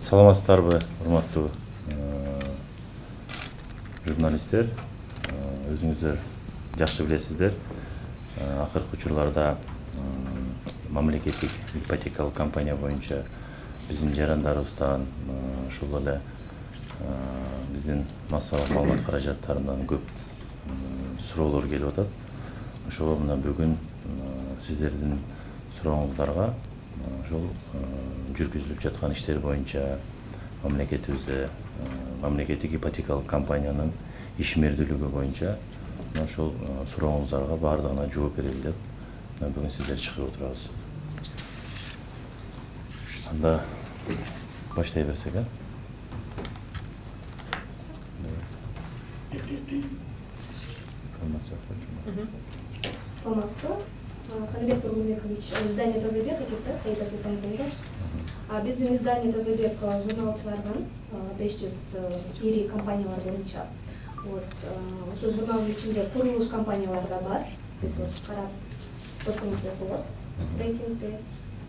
Саламатсыздарбы, урматтуу журналисттер. Өзүңүздөр жакшы билесиздер. Акыркы учурларда мамлекеттик ипотекалык компания боюнча биздин жарандарыбыздан ошол эле биздин массалык маалымат каражаттарынан көп суроолор келип атат. Ошого мына бүгүн сиздердин сурооңуздарга ошол жүргүзүлүп жаткан иштер боюнча мамлекетибизде мамлекеттик ипотекалык компаниянын ишмердүүлүгү боюнча ошол сурооңуздарга баардыгына жооп берели деп бүгүн сиздер чыгып отурабыз. Анда баштай берсек, Саламатсызбы? Каныбек Турмунбекович, издание Тазабек, Экипта, Саида Султанкулова. Биздин издание Тазабек журнал чыгарган 500 ири компаниялар боюнча. Ошол журналдын ичинде курулуш компаниялары да бар. Сиз карап көрсөңүздөр болот. Рейтингде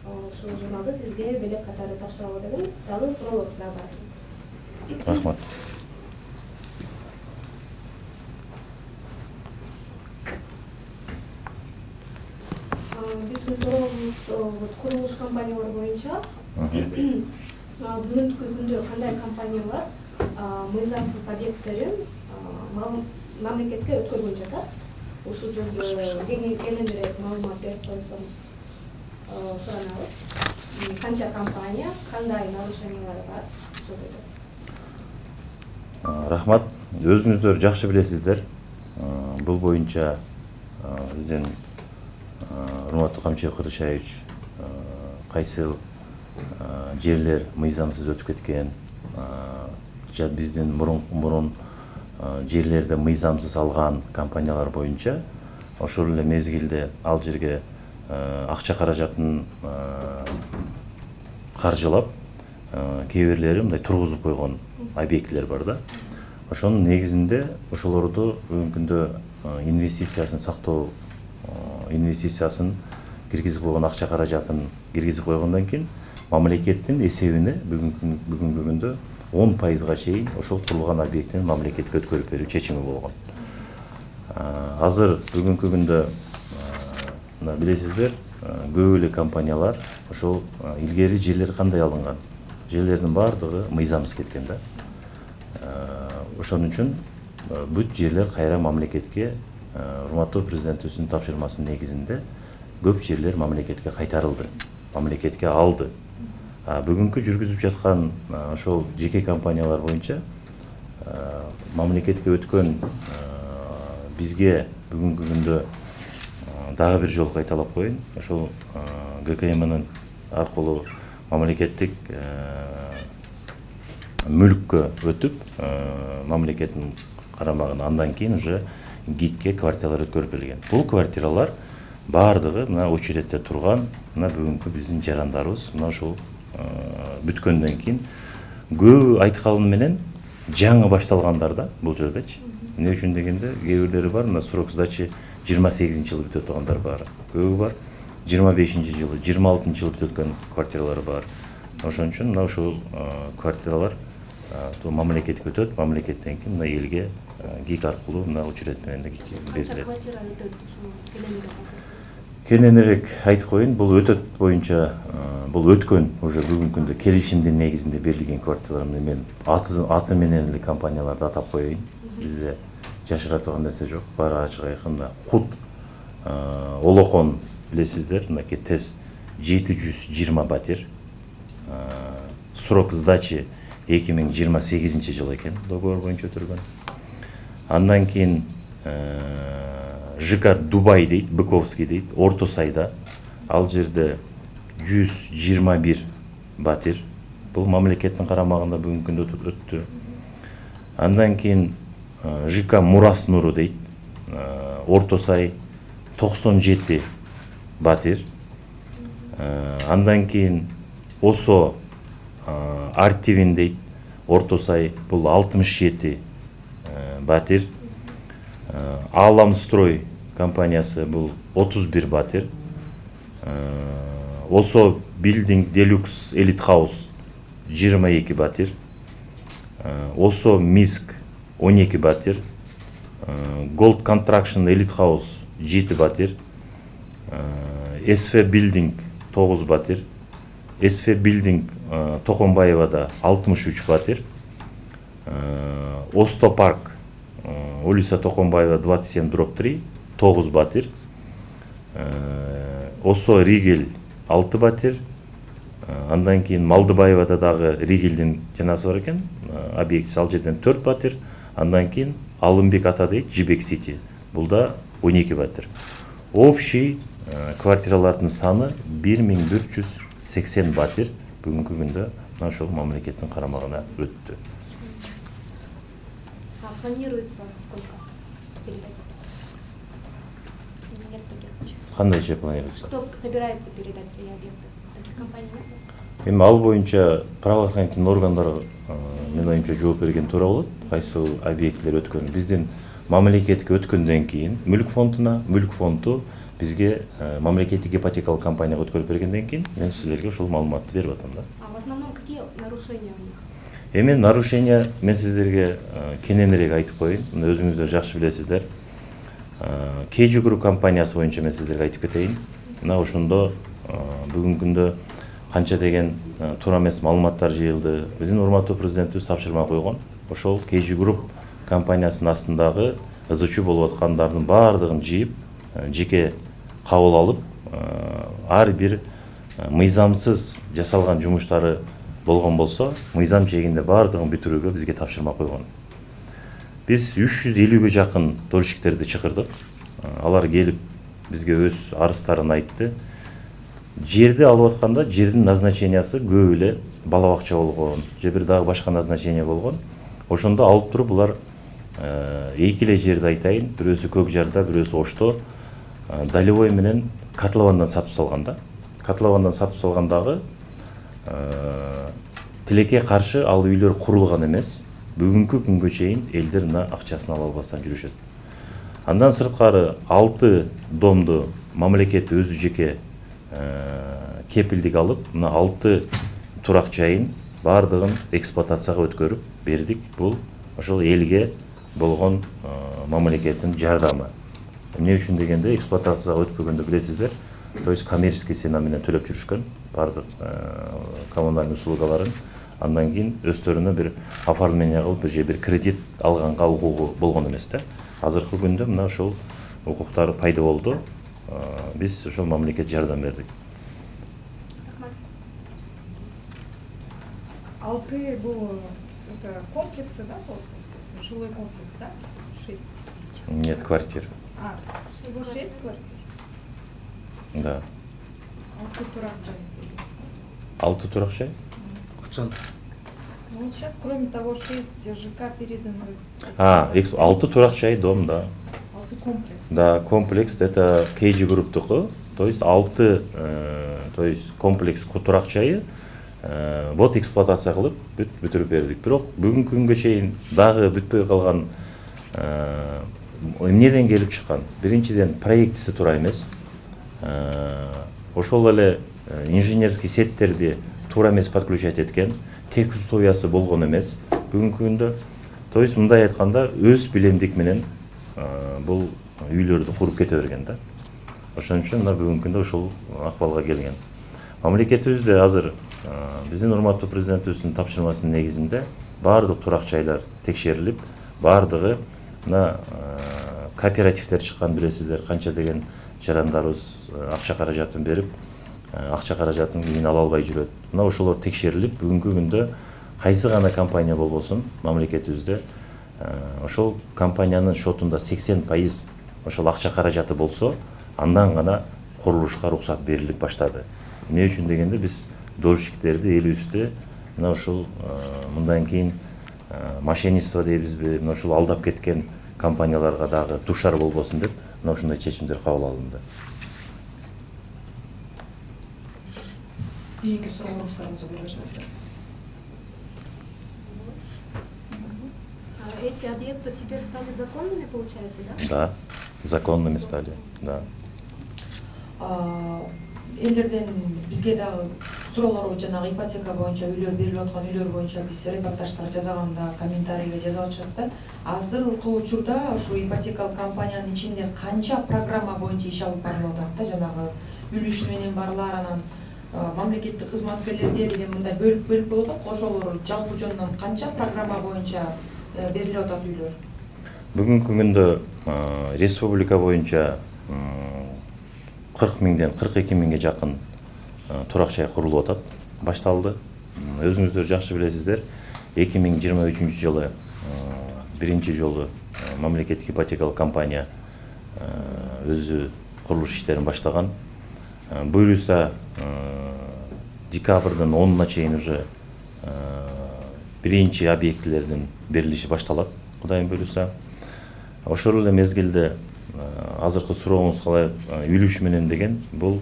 ошол журналды сизге белек катары тапшыралы дегенбиз. Дагы суроолорубуз да бар. Рахмат. Биздин сурообуз курулуш компаниялар боюнча. Бүгүнкү күндө кандай компаниялар мыйзамсыз объекттерин мамлекетке өткөргөн жатат? Ушул жөнүндө кеңирээк маалымат берип койсоңуз суранабыз. Канча компания, кандай нарушениялар бар? Рахмат. Өзүңүздөр жакшы билесиздер. Бул боюнча биздин урматтуу Камчыбек Кырышаевич кайсыл жерлер мыйзамсыз өтүп кеткен, биздин мурун жерлерде мыйзамсыз алган компаниялар боюнча ошол эле мезгилде ал жерге акча каражатын каржылап кээ бирлери мындай тургузуп койгон объектилер бар да. Ошонун негизинде ошолорду бүгүнкү күндө инвестициясын сактоо, инвестициясын киргизип койгон акча каражатын киргизип койгондон кийин мамлекеттин эсебине бүгүнкү күндө 10%га чейин ошол курулган объектини мамлекетке өткөрүп берүү чечими болгон. Азыр бүгүнкү күндө мына билесиздер, көп эле компаниялар ошол илгери жерлер кандай алынган, жерлердин баардыгы мыйзамсыз кеткен да. Ошон үчүн бүт жерлер кайра мамлекетке, урматтуу президентибиздин тапшырмасынын негизинде көп жерлер мамлекетке кайтарылды, мамлекетке алды. Бүгүнкү жүргүзүп жаткан ошол жеке компаниялар боюнча мамлекетке өткөн бизге бүгүнкү күндө дагы бир жолу кайталап коеюн. Ошол ГКМнын аркылуу мамлекеттик мүлккө өтүп, мамлекеттин карамагына андан кийин уже ГИКке квартиралар өткөрүп берилген. Бул квартиралар баардыгы мына очередте турган, мына бүгүнкү биздин жарандарыбыз мына ушул бүткөндөн кийин көбү айтканы менен жаңы башталгандар да бул жердечи. Эмне үчүн дегенде, кээ бирлери бар, мына срок сдачи 28-жылы бүтөт тургандар бар. Көбү бар 25-жылы, 26-жылы бүткөн квартиралар бар. Ошон үчүн мына ушул квартиралар мамлекетке өтөт, мамлекеттен кийин мына элге ГИК аркылуу мына очеред менен берилет. Кененирээк айтып коеюн, бул өтөт боюнча, бул өткөн уже бүгүнкү күндө келишимдин негизинде берилген квартиралар. Мен аты менен эле компанияларды атап коеюн. Бизде жашыра турган нерсе жок. Баары ачык айкын. Кут Олохон билесиздер, мынакей ТЭС 720 батир. Срок сдачи 2028-жылы экен, договор боюнча өтүлгөн. Андан кийин ЖК Дубай дейт, Быковский дейт, Орто Сайда. Ал жерде 121 батир. Бул мамлекеттин карамагында бүгүнкү күндө өттү. Андан кийин ЖК Мурас Нуру дейт, Орто Сай 97 батир. Андан кийин Осо Артивин дейт, Орто Сай бул 67 батир. Аламстрой компаниясы бул 31 батир. Осо Билдинг Делюкс Элит Хаус 22 батир, Осо Миск 12 батир, Gold Construction Elite House 7 батир, SV Building 9 батир, SV Building Токонбаевада 63 батир, Осто Парк улица Токонбаева 27/3 9 батир, Осо Ригел 6 батир, андан кейін Малдыбаевада дагы Ригелдин жанасы бар экен, объектisi ал жерден 4 батир, андан кейін Алымбек ата дейт Жибек Сити, бул да 12 батир. Общий квартиралардын саны 1480 батир бүгүнкү күндө мына ошол мамлекеттин карамагына өттү. А планируется сколько передать? Нет таких. Кандайча планируется? Кто собирается передать свои объекты? Таких компаний нет? Эми ал боюнча правоохранительный органдар мен оюмча жооп берген туура болот. Кайсыл объектилер өткөн. Биздин мамлекетке өткөндөн кийин мүлк фонду бизге мамлекеттик ипотекалык компанияга өткөрүп бергенден кийин мен силерге ошол маалыматты берип атам да. А в основном какие нарушения у них? Эми нарушения мен сиздерге кененирээк айтып коеюн. Мына өзүңүздөр жакшы билесиздер. KG Group компаниясы боюнча мен сиздерге айтып кетейин. Мына ошондо бүгүнкү күндө канча деген туура эмес маалыматтар жыйылды. Биздин урматтуу президентибиз тапшырма койгон. Ошол KG Group компаниясынын астындагы ызычуу болуп аткандардын баардыгын жыйып, жеке кабыл алып, ар бир мыйзамсыз жасалган жумуштары болгон болсо, мыйзам чегинде баардыгын бүтүрүүгө бизге тапшырма койгон. Биз 350-ге жакын дольщиктерди чакырдык. Алар келип бизге өз арыздарын айтты. Жерди алып атканда жердин назначениясы көп эле бала бакча болгон, же бир дагы башка назначение болгон. Ошондо алып туруп булар эки эле жерди айтайын, бирөөсү Көкжарда, бирөөсү Ошто долевой менен котловандан сатып салган да. Котловандан сатып салгандагы тилекке каршы ал үйлөр курулган эмес. Бүгүнкү күнгө чейин элдер мына акчасын ала албастан жүрүшөт. Андан сырткары 6 домду мамлекет өзү жеке кепилдик алып, мына 6 турак жайын баардыгын эксплуатацияга өткөрүп бердик. Бул ошол элге болгон мамлекеттин жардамы. Эмне үчүн дегенде эксплуатацияга өтпөгөндө билесиздер, то есть коммерческий цена менен төлөп жүрүшкөн баардык коммунальный услугаларын. Андан кийин өздөрүнө бир оформление кылып, же бир кредит алганга укугу болгон эмес да. Азыркы күндө мына ошол укуктар пайда болду. Биз ошол мамлекет жардам бердик. Алты был это комплексы, да, жилой комплекс, да? 6. Нет, квартир. Всего 6 квартир? Да. 6 турак жай. 6 турак жай? Ну вот сейчас, кроме того, 6 ЖК переданы в эксплуатацию. 6 турак жай дом, да. 6 комплекс. Да, комплекс это KG Group'туку. То есть 6 то есть комплекс турак жайы вот эксплуатация кылып бүтүрүп бердик. Бирок бүгүнкү күнгө чейин дагы бүтпөй калган эмнеден келип чыккан? Биринчиден проектиси туура эмес. Ошол эле инженерский сеттерди туура эмес подключать эткен, тек условиясы болгон эмес бүгүнкү күндө. То есть мындай айтканда өз билемдик менен бул үйлөрдү куруп кете берген да. Ошон үчүн мына бүгүнкү күндө ушул акыбалга келген. Мамлекетибизде азыр биздин урматтуу президентибиздин тапшырмасынын негизинде баардык турак жайлар текшерилип, баардыгы мына кооперативдер чыккан билесиздер, канча деген жарандарыбыз акча каражатын берип, акча каражатын кийин ала албай жүрөт. Мына ошолор текшерилип, бүгүнкү күндө кайсы гана компания болбосун мамлекетибизде ошол компаниянын шотунда 80% ошол акча каражаты болсо, андан гана курулушка уруксат берилип баштады. Эмне үчүн дегенде биз дольщиктерди элибизде мына ушул мындан кийин мошенничество дейбизби, мына ушул алдап кеткен компанияларга дагы душар болбосун деп мына ушундай чечимдер кабыл алынды. Кийинки суроолорубуздарыңызды көрсөтсөңүздөр. Эти объекты теперь стали законными, получается, да? Да, законными стали, да. Элдерден бизге дагы суроолорго жанагы ипотека боюнча үйлөр берилип аткан үйлөр боюнча биз репортаждар жасаганда комментарийге жазып атышат да. Азыркы учурда ушу ипотекалык компаниянын ичинде канча программа боюнча иш алып барылып атат да, жанагы үлүш менен барлар, анан мамлекеттик кызматкерлерге деген мындай бөлүп болуп атат. Ошолор жалпы жонунан канча программа боюнча берилип атат үйлөр? Бүгүнкү күндө республика боюнча 40 миңден 42 миңге жакын турак жай курулуп атат, башталды. Өзүңүздөр жакшы билесиздер, 2023 жылы биринчи жолу мамлекеттик ипотекалык компания өзү курулуш иштерин баштаган. Буюрса декабрдын 10-на чейин уже биринчи объектилердин берилиши башталат, Кудайым буюрса. Ошол эле мезгилде азыркы сурооңузга ылайык үлүш менен деген бул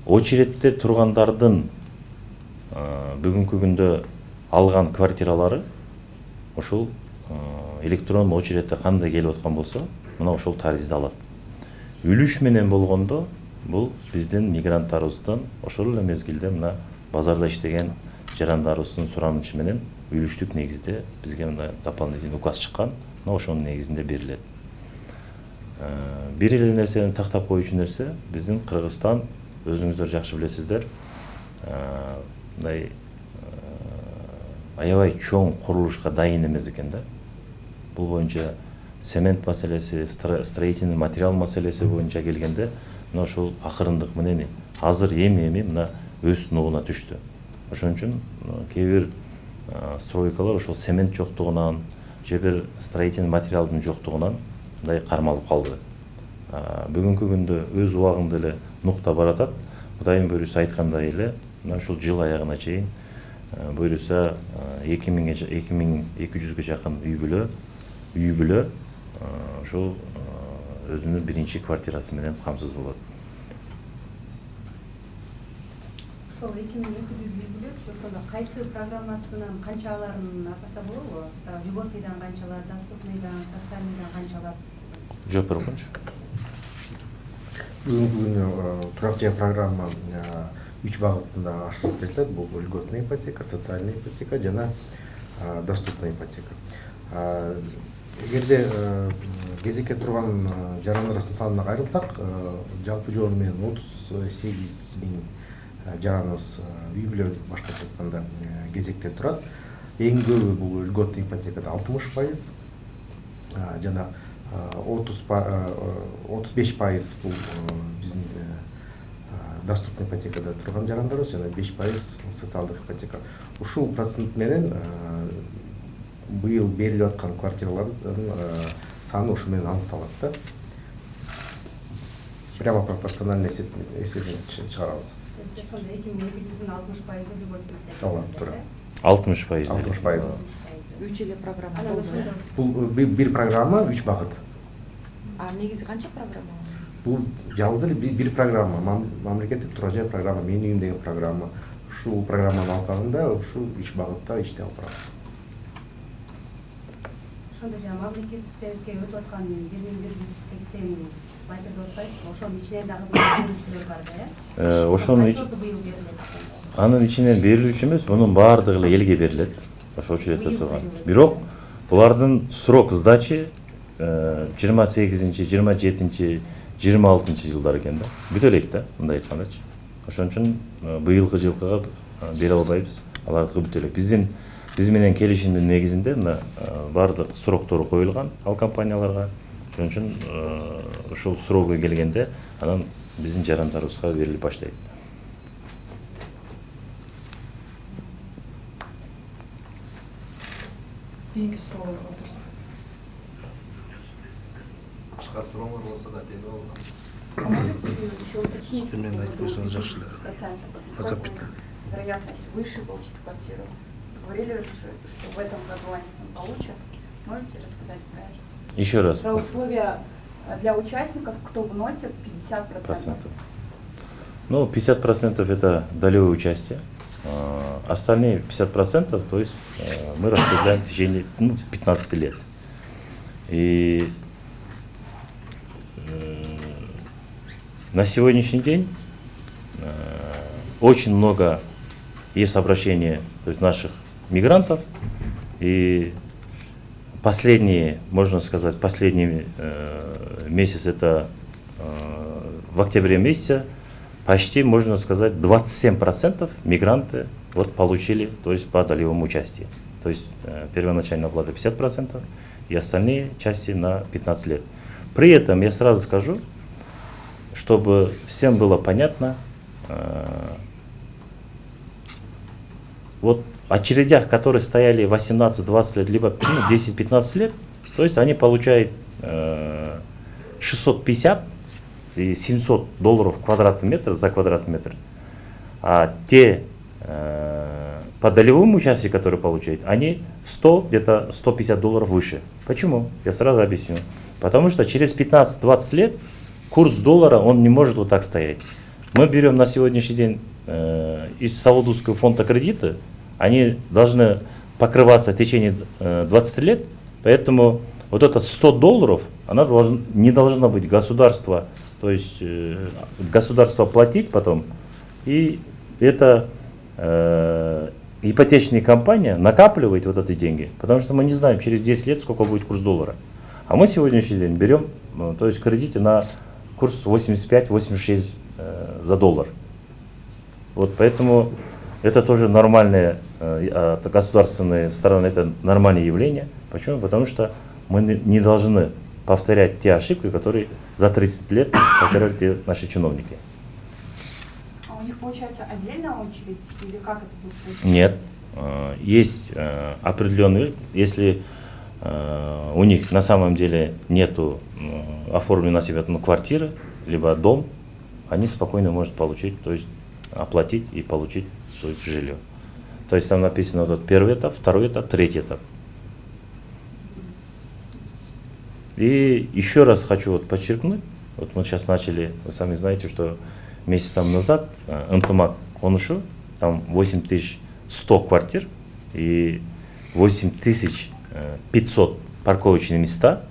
очередте тургандардын бүгүнкү күндө алган квартиралары ошол электрон очередте кандай келип аткан болсо, мына ошол таризди алат. Үлүш менен болгондо бул биздин мигранттарыбыздан ошол эле мезгилде мына базарда иштеген жарандарыбыздын суранычы менен үлүштүк негизде бизге мындай дополнительный указ чыккан, мына ошонун негизинде берилет. Бир эле нерсени тактап коюучу нерсе, биздин Кыргызстан, өзүңүздөр жакшы билесиздер, мындай аябай чоң курулушка дайын эмес экен да. Бул боюнча цемент маселеси, строительный материал маселеси боюнча келгенде, мына ошол акырындык менен азыр эми мына өз нугуна түштү. Ошон үчүн кээ бир стройкалар ошол цемент жоктугунан, же бир строительный материалдын жоктугунан мындай кармалып калды. Бүгүнкү күндө өз убагында эле нукта баратат. Кудайым буюрса айткандай эле, мына ушул жыл аягына чейин буюрса 2200ге жакын үй бүлө ошол өзүнүн биринчи квартирасы менен камсыз болот. Ошол 2200 үй бүлө ошондо кайсы программасынын канчаларын атаса болобу? Мисалы, льготныйдан канчалар, доступныйдан, социальныйдан канчалар? Жооп берип коюңчу. Бүгүнкү күнү турак жай программа 3 багытында ашырып берилет. Бул льготная ипотека, социальная ипотека жана доступная ипотека. Эгерде кезекке турган жарандарыбыздын санына кайрылсак, жалпы жолу менен 38 миң жараныбыз үй бүлө баштап жатканда кезекте турат. Эң көбү бул льготный ипотекада 60%, жана 35% бул биздин доступный ипотекада турган жарандарыбыз, жана 5% социалдык ипотека. Ушул процент менен быйыл берилип аткан квартиралардын саны ушу менен аныкталат да. Прямо пропорционально эсептен чыгарабыз. Ошондо 2200-дүн 60%-ы льготный ипотека. Ооба, туура. 60%. 60%. 3 эле программа Анан болду. ошондо Бул бир программа 3 багыт. Негизи канча программа? Бул жалгыз эле бир программа, мамлекеттик турак жай программа, Менин үйүм деген программа. Ушул программаны алганда ушул 3 багытта иштеп алып барабыз. ошондо жана мамлекеттерге өтүп аткан 1180 батир деп атпайсызбы? Ошонун ичинен дагы берилүүчүлөр бар да, э? Ошонун быйыл берилет. анын ичинен берилүүчү эмес, мунун баардыгы эле элге берилет. Ошол очередте турган. Бирок булардын срок сдачи 28-ci, 27-ci, 26-ci жылдар экен да. Бүтө элек да, мындай айткандачы. Ошон үчүн быйылкы жылкыга бере албайбыз. Алардыкы бүтө элек. Биз менен келишимдин негизинде мына баардык сроктору коюлган ал компанияларга. Ошон үчүн ушул срогу келгенде анан биздин жарандарыбызга берилип баштайт. Кийинки суроолор отурса. Башка сурооңор болсо да берип алгам. Можете еще уточнить по поводу 50%? Насколько вероятность выше получить квартиру? Говорили уже, что в этом году они получат. Можете рассказать про это? Еще раз. Про условия для участников, кто вносит 50%. Ну, 50% это долевое участие. Остальные 50%, то есть мы распределяем в течение 15 лет. И на сегодняшний день очень много есть обращений, то есть наших мигрантов, и последние, можно сказать, последний месяц, это в октябре месяце, почти, можно сказать, 27% мигранты вот получили, то есть по долевому участию. То есть первоначальная оплата 50% и остальные части на 15 лет. При этом я сразу скажу, чтобы всем было понятно, вот очередях, которые стояли 18-20 лет, либо 10-15 лет, то есть они получают 650 и $700 квадратный метр за квадратный метр. А те по долевому участию, которые получают, они 100, где-то $150 выше. Почему? Я сразу объясню. Потому что через 15-20 лет курс доллара, он не может вот так стоять. Мы берем на сегодняшний день из Саудовского фонда кредита, они должны покрываться в течение 20 лет, поэтому вот это $100, она не должна быть государство, то есть государство платить потом, и это ипотечная компания накапливает вот эти деньги, потому что мы не знаем через 10 лет, сколько будет курс доллара. А мы сегодняшний день берем, то есть кредиты на курс 85-86 за доллар. Вот поэтому это тоже нормальное, от государственной стороны, это нормальное явление. Почему? Потому что мы не должны повторять те ошибки, которые за 30 лет повторяли те наши чиновники. А у них получается отдельная очередь или как это будет происходить? Нет. Есть определенные, если у них на самом деле нету оформлена на себя квартира, либо дом, они спокойно могут получить, то есть оплатить и получить то есть, жилье. То есть там написано вот первый этап, второй этап, третий этап. И еще раз хочу вот подчеркнуть, вот мы сейчас начали, вы сами знаете, что месяц там назад Ынтымак Конушу, там 8100 квартир и 8500 парковочных места.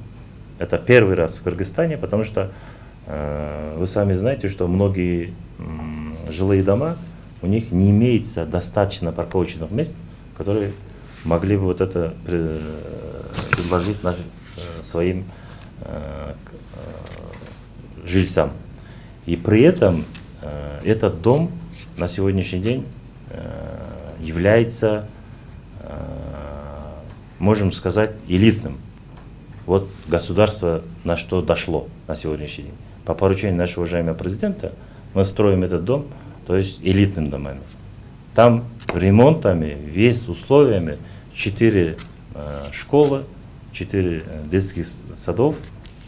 Это первый раз в Кыргызстане, потому что вы сами знаете, что многие жилые дома, у них не имеется достаточно парковочных мест, которые могли бы вот это предложить своим жильцам. И при этом этот дом на сегодняшний день является, можем сказать, элитным. Вот государство на что дошло на сегодняшний день. По поручению нашего уважаемого президента мы строим этот дом, то есть элитным домами. Там ремонтами, весь условиями 4 школы, 4 детских садов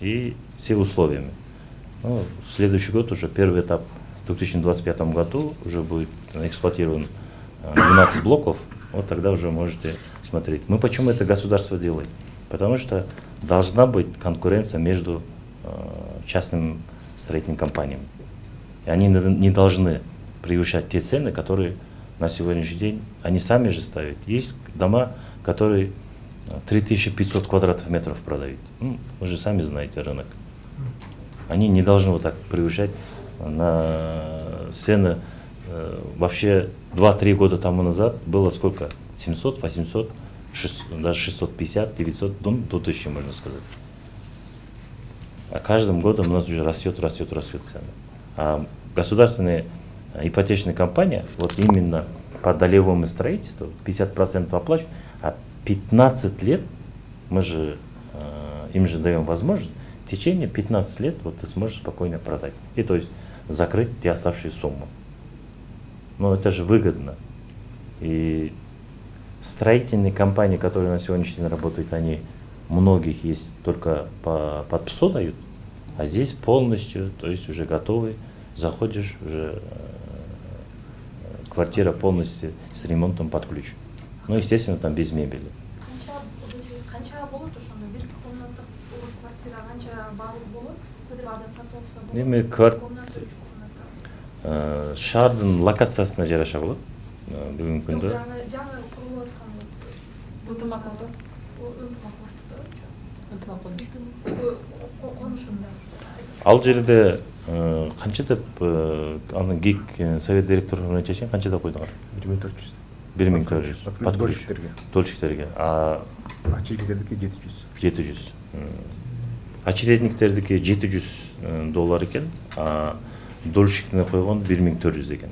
и все условиями. Ну, в следующий год уже первый этап в 2025 году уже будет эксплуатирован 12 блоков. Вот тогда уже можете смотреть. Мы почему это государство делает? Потому что должна быть конкуренция между частными строительными компаниями. И они не должны превышать те цены, которые на сегодняшний день они сами же ставят. Есть дома, которые 3500 квадратных метров продают. Ну, вы же сами знаете рынок. Они не должны вот так превышать на цены. Вообще 2-3 года тому назад было сколько? 700, 800, 600, даже 650, 900, до 1000 можно сказать. А каждым годом у нас уже растет цены. А государственная ипотечная компания, вот именно по долевому строительству 50% оплачивает, а 15 лет мы же им же даем возможность, в течение 15 лет вот ты сможешь спокойно продать. И то есть закрыть те оставшиеся суммы. Но это же выгодно. И строительные компании, которые на сегодняшний день работают, они многих есть только под ПСО дают, а здесь полностью, то есть уже готовый, заходишь, уже квартира полностью с ремонтом под ключ. Ну, естественно, там без мебели. Шаардын локациясына жараша болот. Бүгүнкү күндө ал жерде канча деп анын ГИК совет директоруна чечен канча деп койдуңар? 1400. 1400. Подпольщиктерге. Дольщиктерге. Очередниктердики 700. 700. Очередниктердики $700 экен, а дольщиктине койгон 1400 экен.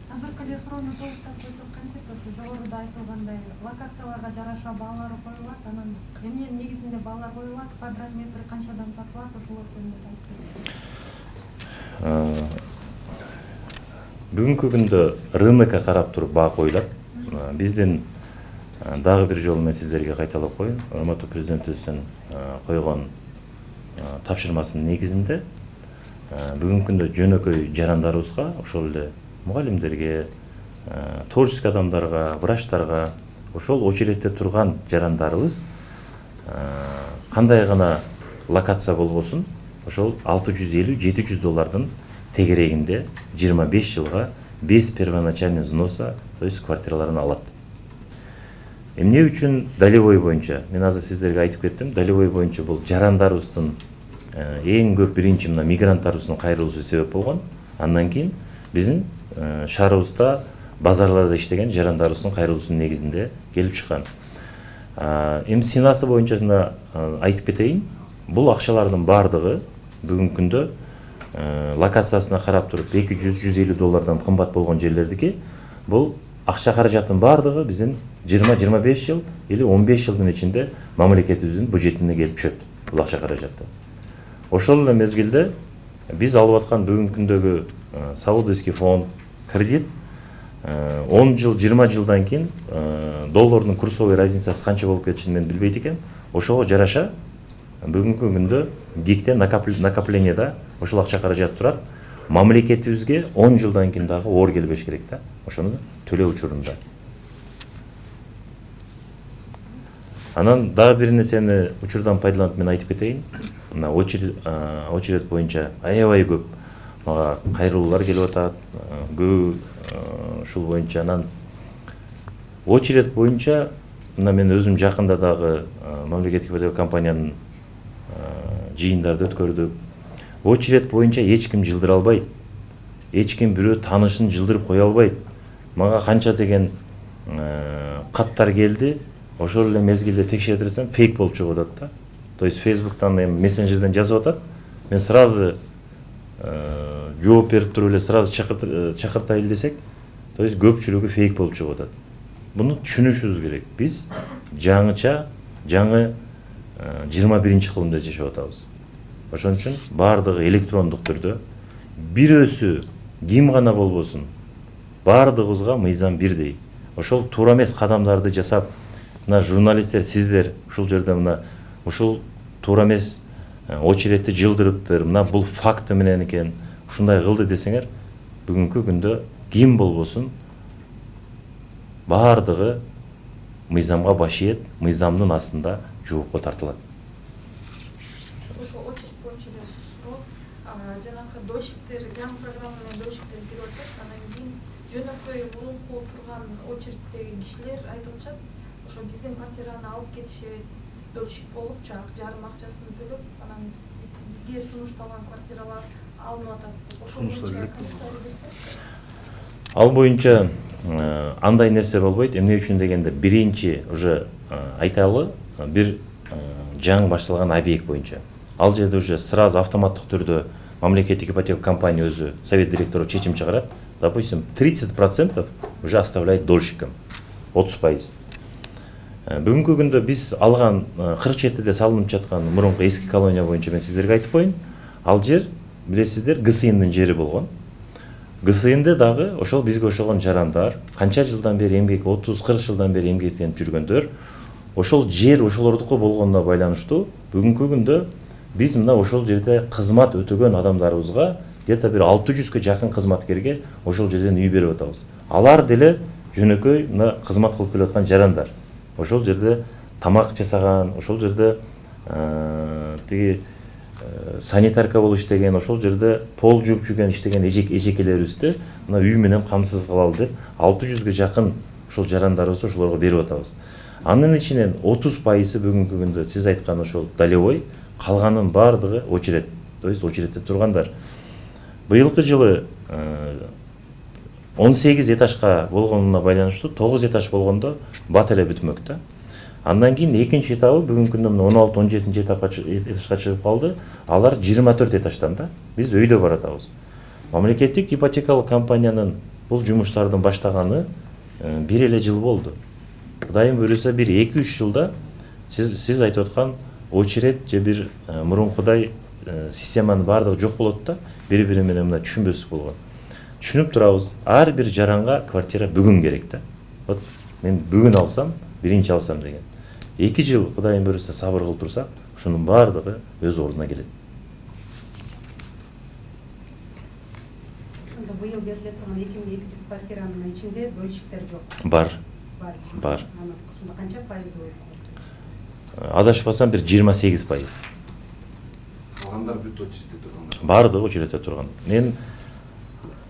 Азыркы эле суроону толуктап койсок кантип, ошо жогоруда айтылгандай локацияларга жараша баалар коюлат, анан эмненин негизинде баалар коюлат, квадрат метри канчадан сатылат, ошолор жөнүндө айтып бериңиз. Бүгүнкү күндө рынокко карап туруп баа коюлат. Биздин дагы бир жолу мен сиздерге кайталап коеюн. Урматтуу президентибиздин койгон тапшырмасынын негизинде бүгүнкү күндө жөнөкөй жарандарыбызга, ошол эле мугалимдерге, творческий адамдарга, врачтарга, ошол очередте турган жарандарыбыз кандай гана локация болбосун, ошол $650–700 тегерегинде 25 жылга без первоначальный взноса, то есть квартираларын алат. Эмне үчүн долевой боюнча? Мен азыр сиздерге айтып кеттим. Долевой боюнча бул жарандарыбыздын эң көп биринчи мына мигранттарыбыздын кайрылуусу себеп болгон. Андан кийин биздин шаарыбызда базарларда иштеген жарандарыбыздын кайрылуусунун негизинде келип чыккан. Эми синасы боюнча айтып кетейин. Бул акчалардын бардыгы бүгүнкү күндө локациясына карап туруп $200–150 кымбат болгон жерлердики. Бул акча каражаттын бардыгы биздин 20–25 жыл или 15 жылдын ичинде мамлекетибиздин бюджетине келип түшөт бул акча каражаты. Ошол эле мезгилде биз алып аткан бүгүнкү күндөгү Саудовский фонд кредит 10 жыл, 20 жылдан кийин доллардын курсовой разницасы канча болуп кетишин мен билбейт экем. Ошого жараша бүгүнкү күндө ГИКте накопленияда ошол акча каражат турат. Мамлекетибизге 10 жылдан кийин дагы оор келбеш керек да. Ошону төлөө учурунда. Анан дагы бир нерсени учурдан пайдаланып мен айтып кетейин. Мына очеред боюнча аябай көп мага кайрылуулар келип атат. Ушул боюнча анан очеред боюнча мына мен өзүм жакында дагы мамлекеттик ипотека компаниянын жыйындарды өткөрдүк. Очеред боюнча эч ким жылдыра албайт. Эч ким бирөө таанышын жылдырып кое албайт. Мага канча деген каттар келди. Ошол эле мезгилде текшертирсем фейк болуп чыгып атат да. То есть Facebook'тан мессенджерден жазып атат. Мен сразу жооп берип туруп эле сразу чакыртайын десек, то есть көпчүлүгү фейк болуп чыгып атат. Буну түшүнүшүбүз керек. Биз жаңы 21-кылымда жашап атабыз. Ошон үчүн бардыгы электрондук түрдө бирөөсү ким гана болбосун, бардыгыбызга мыйзам бирдей. Ошол туура эмес кадамдарды жасап, мына журналисттер, сиздер ушул жерде мына ушул туура эмес очередти жылдырыптыр, мына бул факты менен экен, ушундай кылды десеңер, бүгүнкү күндө ким болбосун бардыгы мыйзамга баш ийет, мыйзамдын астында жоопко тартылат. Ошо очередь боюнча эле суроо, жанагы дольщиктер, жаңы программа менен дольщиктер кирип атат, анан кийин жөнөкөй мурунку турган очередтеги кишилер айтып атышат, ошо биздин квартираны алып кетишет, дольщик болуп, жарым акчасын төлөп, анан бизге сунушталган квартиралар алынып атат. Ошол боюнча Ал боюнча андай нерсе болбойт. Эмне үчүн дегенде биринчи уже айталы бир жаңы башталган объект боюнча. Ал жерде уже сразу автоматтык түрдө мамлекеттик ипотека компания өзү совет директору чечим чыгарат. Допустим, 30% уже оставляет дольщикам. 30%. Бүгүнкү күндө биз алган 47-де салынып жаткан мурунку эски колония боюнча мен сиздерге айтып коеюн. Ал жер билесиздер ГСИНдин жери болгон. ГСИНде дагы ошол бизге ошогон жарандар, канча жылдан бери эмгек, 30-40 жылдан бери эмгектенип жүргөндөр, ошол жер ошолордуку болгонуна байланыштуу бүгүнкү күндө биз мына ошол жерде кызмат өтөгөн адамдарыбызга где-то бир 600-ке жакын кызматкерге ошол жерден үй берип атабыз. Алар деле жөнөкөй мына кызмат кылып келип аткан жарандар. Ошол жерде тамак жасаган, ошол жерде тиги санитарка болуп иштеген, ошол жерде пол жууп жүргөн иштеген эжекелерибизди мына үй менен камсыз кылалы деп 600-ге жакын ошол жарандарыбызды ошолорго берип атабыз. Анын ичинен 30% бүгүнкү күндө сиз айткан ошол долевой, калганын баардыгы очерет, то есть очеретте тургандар. Быйылкы жылы 18 этажга болгонуна байланыштуу 9 этаж болгондо бат эле бүтмөк да. Андан кийин экинчи этабы бүгүнкү күндө 16-17 этажга чыгып калды. Алар 24 этаждан да. Биз өйдө баратабыз. Мамлекеттик ипотекалык компаниянын бул жумуштардын баштаганы бир эле жыл болду. Кудайым буйруса бир 2-3 жылда сиз айтып аткан очерет же бир мурункудай системанын баардыгы жок болот да. Бири-бири менен мына түшүнбөстүк болгон. Түшүнүп турабыз. Ар бир жаранга квартира бүгүн керек да. Вот мен бүгүн алсам, биринчи алсам деген. 2 жыл Кудайым буйруса сабыр кылып турсак, ушунун баардыгы өз ордуна келет. Ошондо быйыл бериле турган 2200 квартиранын ичинде дольщиктер жок. Бар. Бар. Анан ошондо канча пайызы болот? Адашпасам бир 28%. Калгандар бүт очеретте тургандар. Баардыгы очеретте турган. Мен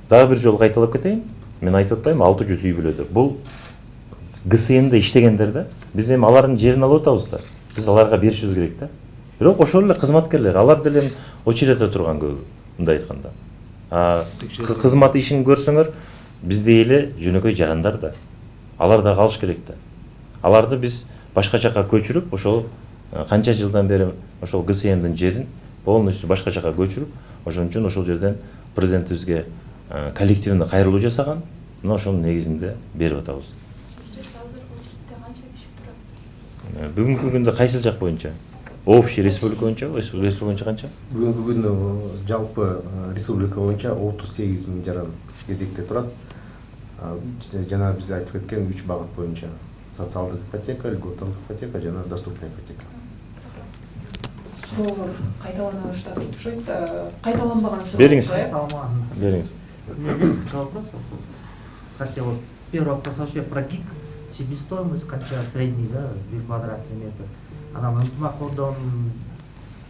дагы бир жолу кайталап кетейин. Мен айтып атпаймынбы 600 үй бүлөдө. Бул ГСМде иштегендер да. Биз эми алардын жерин алып атабыз да. Биз аларга беришибиз керек да. Бирок ошол эле кызматкерлер, алар деле очеретте турган көбү, мындай айтканда. Кызмат ишин көрсөңөр, бизде эле жөнөкөй жарандар да. Алар да калыш керек да. Аларды биз башка жака көчүрүп, ошол канча жылдан бери ошол ГСМдин жерин полностью башка жака көчүрүп, ошон үчүн ошол жерден президентибизге коллективный кайрылуу жасаган. Мына ошонун негизинде берип атабыз. Азыр очеретте канча киши турат? Бүгүнкү күндө кайсы жак боюнча? Общий республика боюнча канча? Бүгүнкү күндө жалпы республика боюнча 38 000 жаран кезекте турат. Жана биз айтып кеткен 3 багыт боюнча: социалдык ипотека, льготовый ипотека жана доступный ипотека. Суроолор кайталана баштады. Окшойт. Кайталанбаган суроо. Бериңиз. Бериңиз. У меня несколько вопросов. Хотел вот первый вопрос вообще про ГИК. Себестоимость, канча средний, да, 1 квадратный метр. Анан ынтымакордон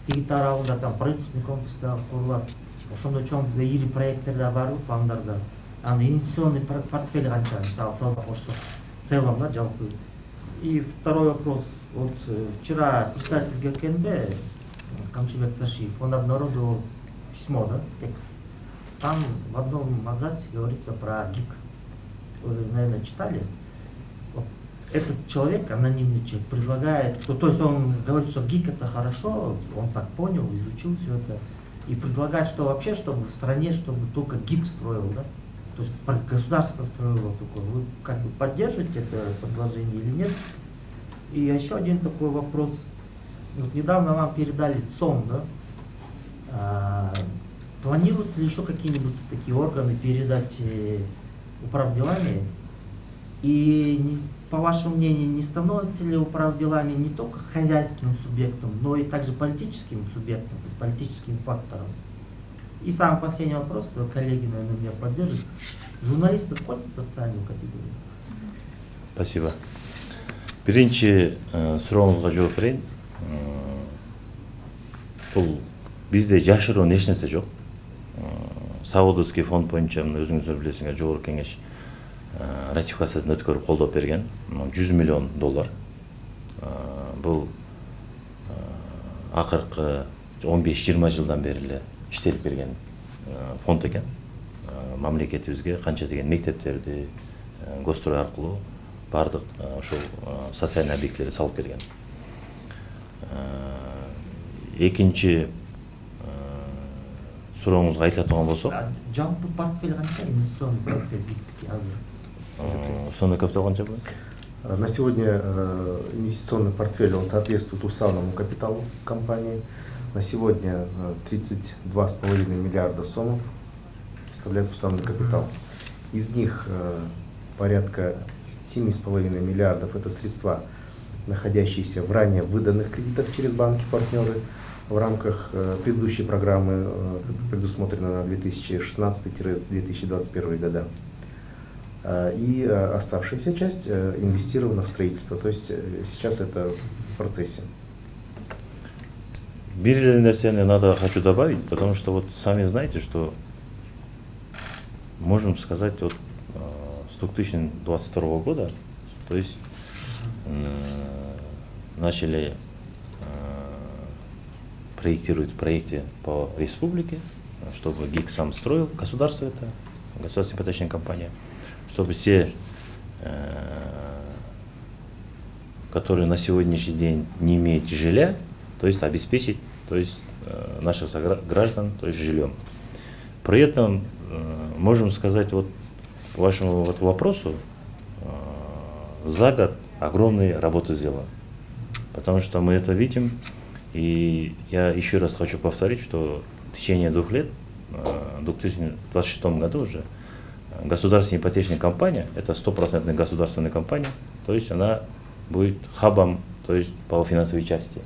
тиги тарабында там правительственный комплекста курулат. Ошондой чоң ири проекттер да барбы пландарда? Анан инвестиционный портфель канча? Мисалы ошо в целом, да, жалпы. И второй вопрос. Вот вчера представитель ГКНБ Камчыбек Ташиев, он обнародовал письмо, да, текст. Там в одном абзаце говорится про ГИК. Вы, наверное, читали. Вот этот человек, анонимный человек, предлагает, то есть он говорит, что ГИК это хорошо, он так понял, изучил все это, и предлагает, что вообще, чтобы в стране, чтобы только ГИК строил, да? То есть государство строило только. Вы как бы поддерживаете это предложение или нет? И еще один такой вопрос. Вот недавно вам передали ЦОМ, да? Планируются ли еще какие-нибудь такие органы передать управделами? И по вашему мнению, не становится ли управделами не только хозяйственным субъектом, но и также политическим субъектом, политическим фактором? И самый последний вопрос, то коллеги, наверное, меня поддержат. Журналисты входят в социальную категорию? Спасибо. Биринчи сурооңузга жооп берейин. Бул бизде жашыруун эч нерсе жок. Саудовский фонд боюнча өзүңүздөр билесиңер, жогорку кеңеш ратификациядан өткөрүп колдоп берген $100 миллион. Бул акыркы 15-20 жылдан бери эле иштелип келген фонд экен. Мамлекетибизге канча деген мектептерди госстрой аркылуу бардык ошол социальный объекттерди салып келген. Экинчи сурооңузга айта турган болсок, жалпы портфель канча, инвестиционный портфель биктики азыр? Сонун капитал канча болот? На сегодня инвестиционный портфель, он соответствует уставному капиталу компании. На сегодня 32,5 миллиарда сомов составляет уставный капитал. Из них порядка 7,5 миллиардов это средства, находящиеся в ранее выданных кредитах через банки-партнеры в рамках предыдущей программы, предусмотренной на 2016-2021 года. И оставшаяся часть инвестирована в строительство, то есть сейчас это в процессе. Бир нерсени хочу добавить, потому что вот сами знаете, что можем сказать вот с 2022 года, то есть начали проектирует проекты по республике, чтобы ГИК сам строил, государство это, государственная ипотечная компания, чтобы все, которые на сегодняшний день не имеют жилья, то есть обеспечить, то есть наших граждан, то есть жильем. При этом можем сказать вот по вашему вот вопросу, за год огромные работы сделаны, потому что мы это видим, и я еще раз хочу повторить, что в течение 2 лет, в 2026 году уже, государственная ипотечная компания, это 100% государственная компания, то есть она будет хабом, то есть по финансовой части.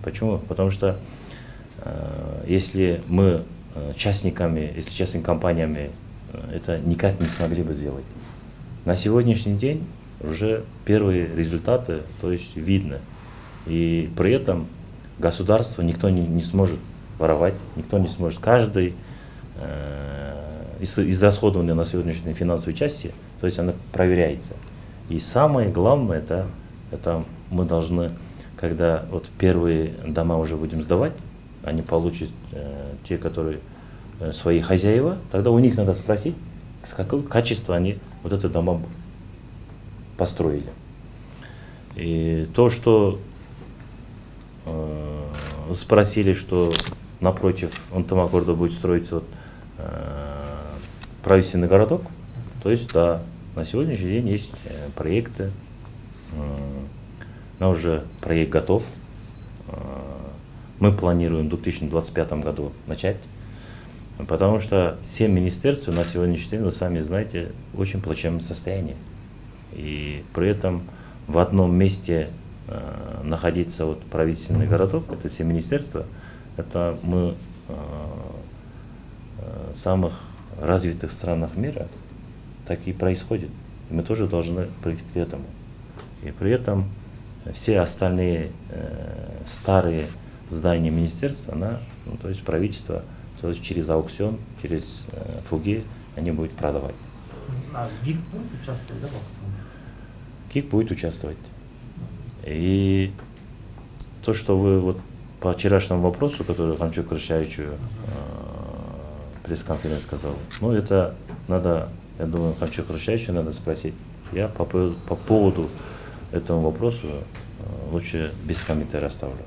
Почему? Потому что если мы частниками, если частными компаниями это никак не смогли бы сделать. На сегодняшний день уже первые результаты, то есть видно. И при этом государство никто не сможет воровать, никто не сможет. Каждый израсходованный на сегодняшней финансовой части, то есть она проверяется. И самое главное, это мы должны, когда вот первые дома уже будем сдавать, они получат те, которые свои хозяева, тогда у них надо спросить, с какого качества они вот это дома построили. И то, что спросили, что напротив Ынтымак-города будет строиться вот, правительственный городок, то есть да, на сегодняшний день есть проекты, но уже проект готов. Мы планируем в 2025 году начать, потому что все министерства на сегодняшний день, вы сами знаете, в очень плачевном состоянии. И при этом в одном месте находится вот правительственный городок, это все министерства, это мы в самых развитых странах мира так и происходит. И мы тоже должны прийти к этому. И при этом все остальные старые здания министерства, ну, то есть правительство, то есть через аукцион, через ФУГИ они будут продавать. А ГИК будет участвовать, да, в аукционе? ГИК будет участвовать. И то, что вы вот по вчерашнему вопросу, который Камчук Крышаевичу пресс-конференции сказал, ну это надо, я думаю, Камчук Крышаевичу надо спросить. Я по поводу этому вопросу лучше без комментариев оставлю.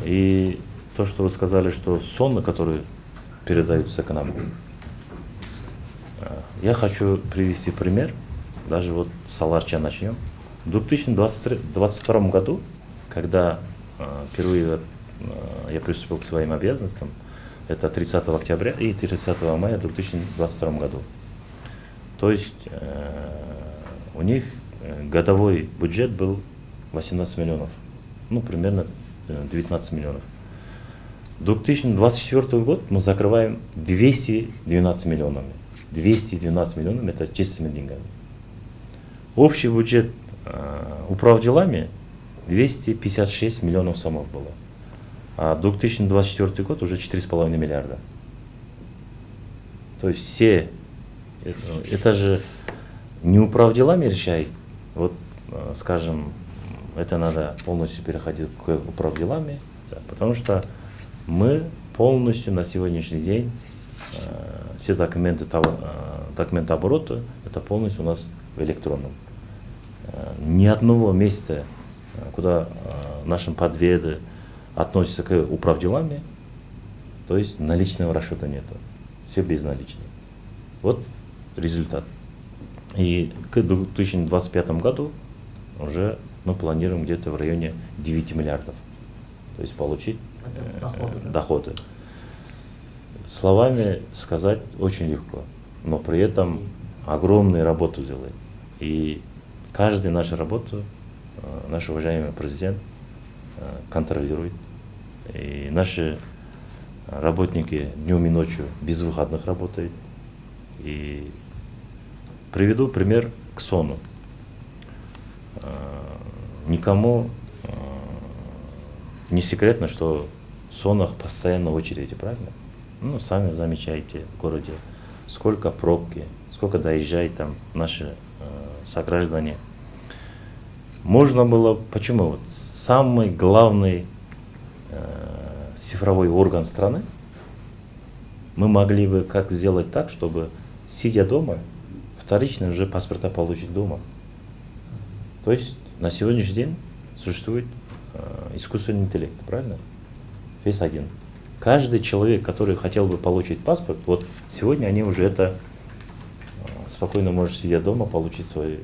И то, что вы сказали, что сонны, которые передаются к нам, я хочу привести пример, даже вот с Саларча начнем. В 2022 году, когда впервые я приступил к своим обязанностям, это 30 октября и 30 мая 2022 году. То есть у них годовой бюджет был 18 миллионов, ну примерно 19 миллионов. 2024 год мы закрываем 212 миллионами. 212 миллионов это чистыми деньгами. Общий бюджет управделами 256 миллионов сомов было. А 2024 год уже 4,5 миллиарда. То есть все, это же не управделами решает, вот скажем, это надо полностью переходить к управделами, да, потому что мы полностью на сегодняшний день все документы оборота, это полностью у нас в электронном. Ни одного места, куда наши подведы относятся к управделами, то есть наличного расчета нету. Все безналичные. Вот результат. И к 2025 году уже мы планируем где-то в районе 9 миллиардов. То есть получить доходы. Словами сказать очень легко, но при этом огромную работу делает. И каждую нашу работу наш уважаемый президент контролирует. И наши работники днем и ночью без выходных работают. И приведу пример к сону. Никому не секретно, что в сонах постоянно очереди, правильно? Ну, сами замечаете в городе, сколько пробки, сколько доезжают там наши сограждане. Можно было, почему? Вот самый главный цифровой орган страны, мы могли бы как сделать так, чтобы, сидя дома, вторично уже паспорта получить дома. То есть на сегодняшний день существует искусственный интеллект, правильно? Весь один. Каждый человек, который хотел бы получить паспорт, вот сегодня они уже это спокойно может, сидя дома, получить свои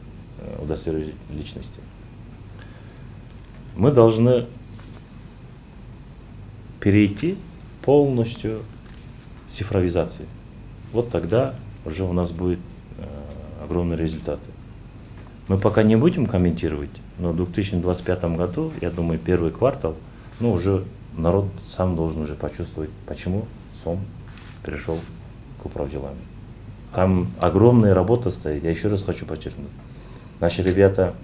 удостоверения личности. Мы должны перейти полностью к цифровизации. Вот тогда уже у нас будет огромные результаты. Мы пока не будем комментировать, но в 2025 году, я думаю, первый квартал, уже народ сам должен уже почувствовать, почему СОМ перешел к управделами. Там огромная работа стоит, я еще раз хочу подчеркнуть. Наши ребята,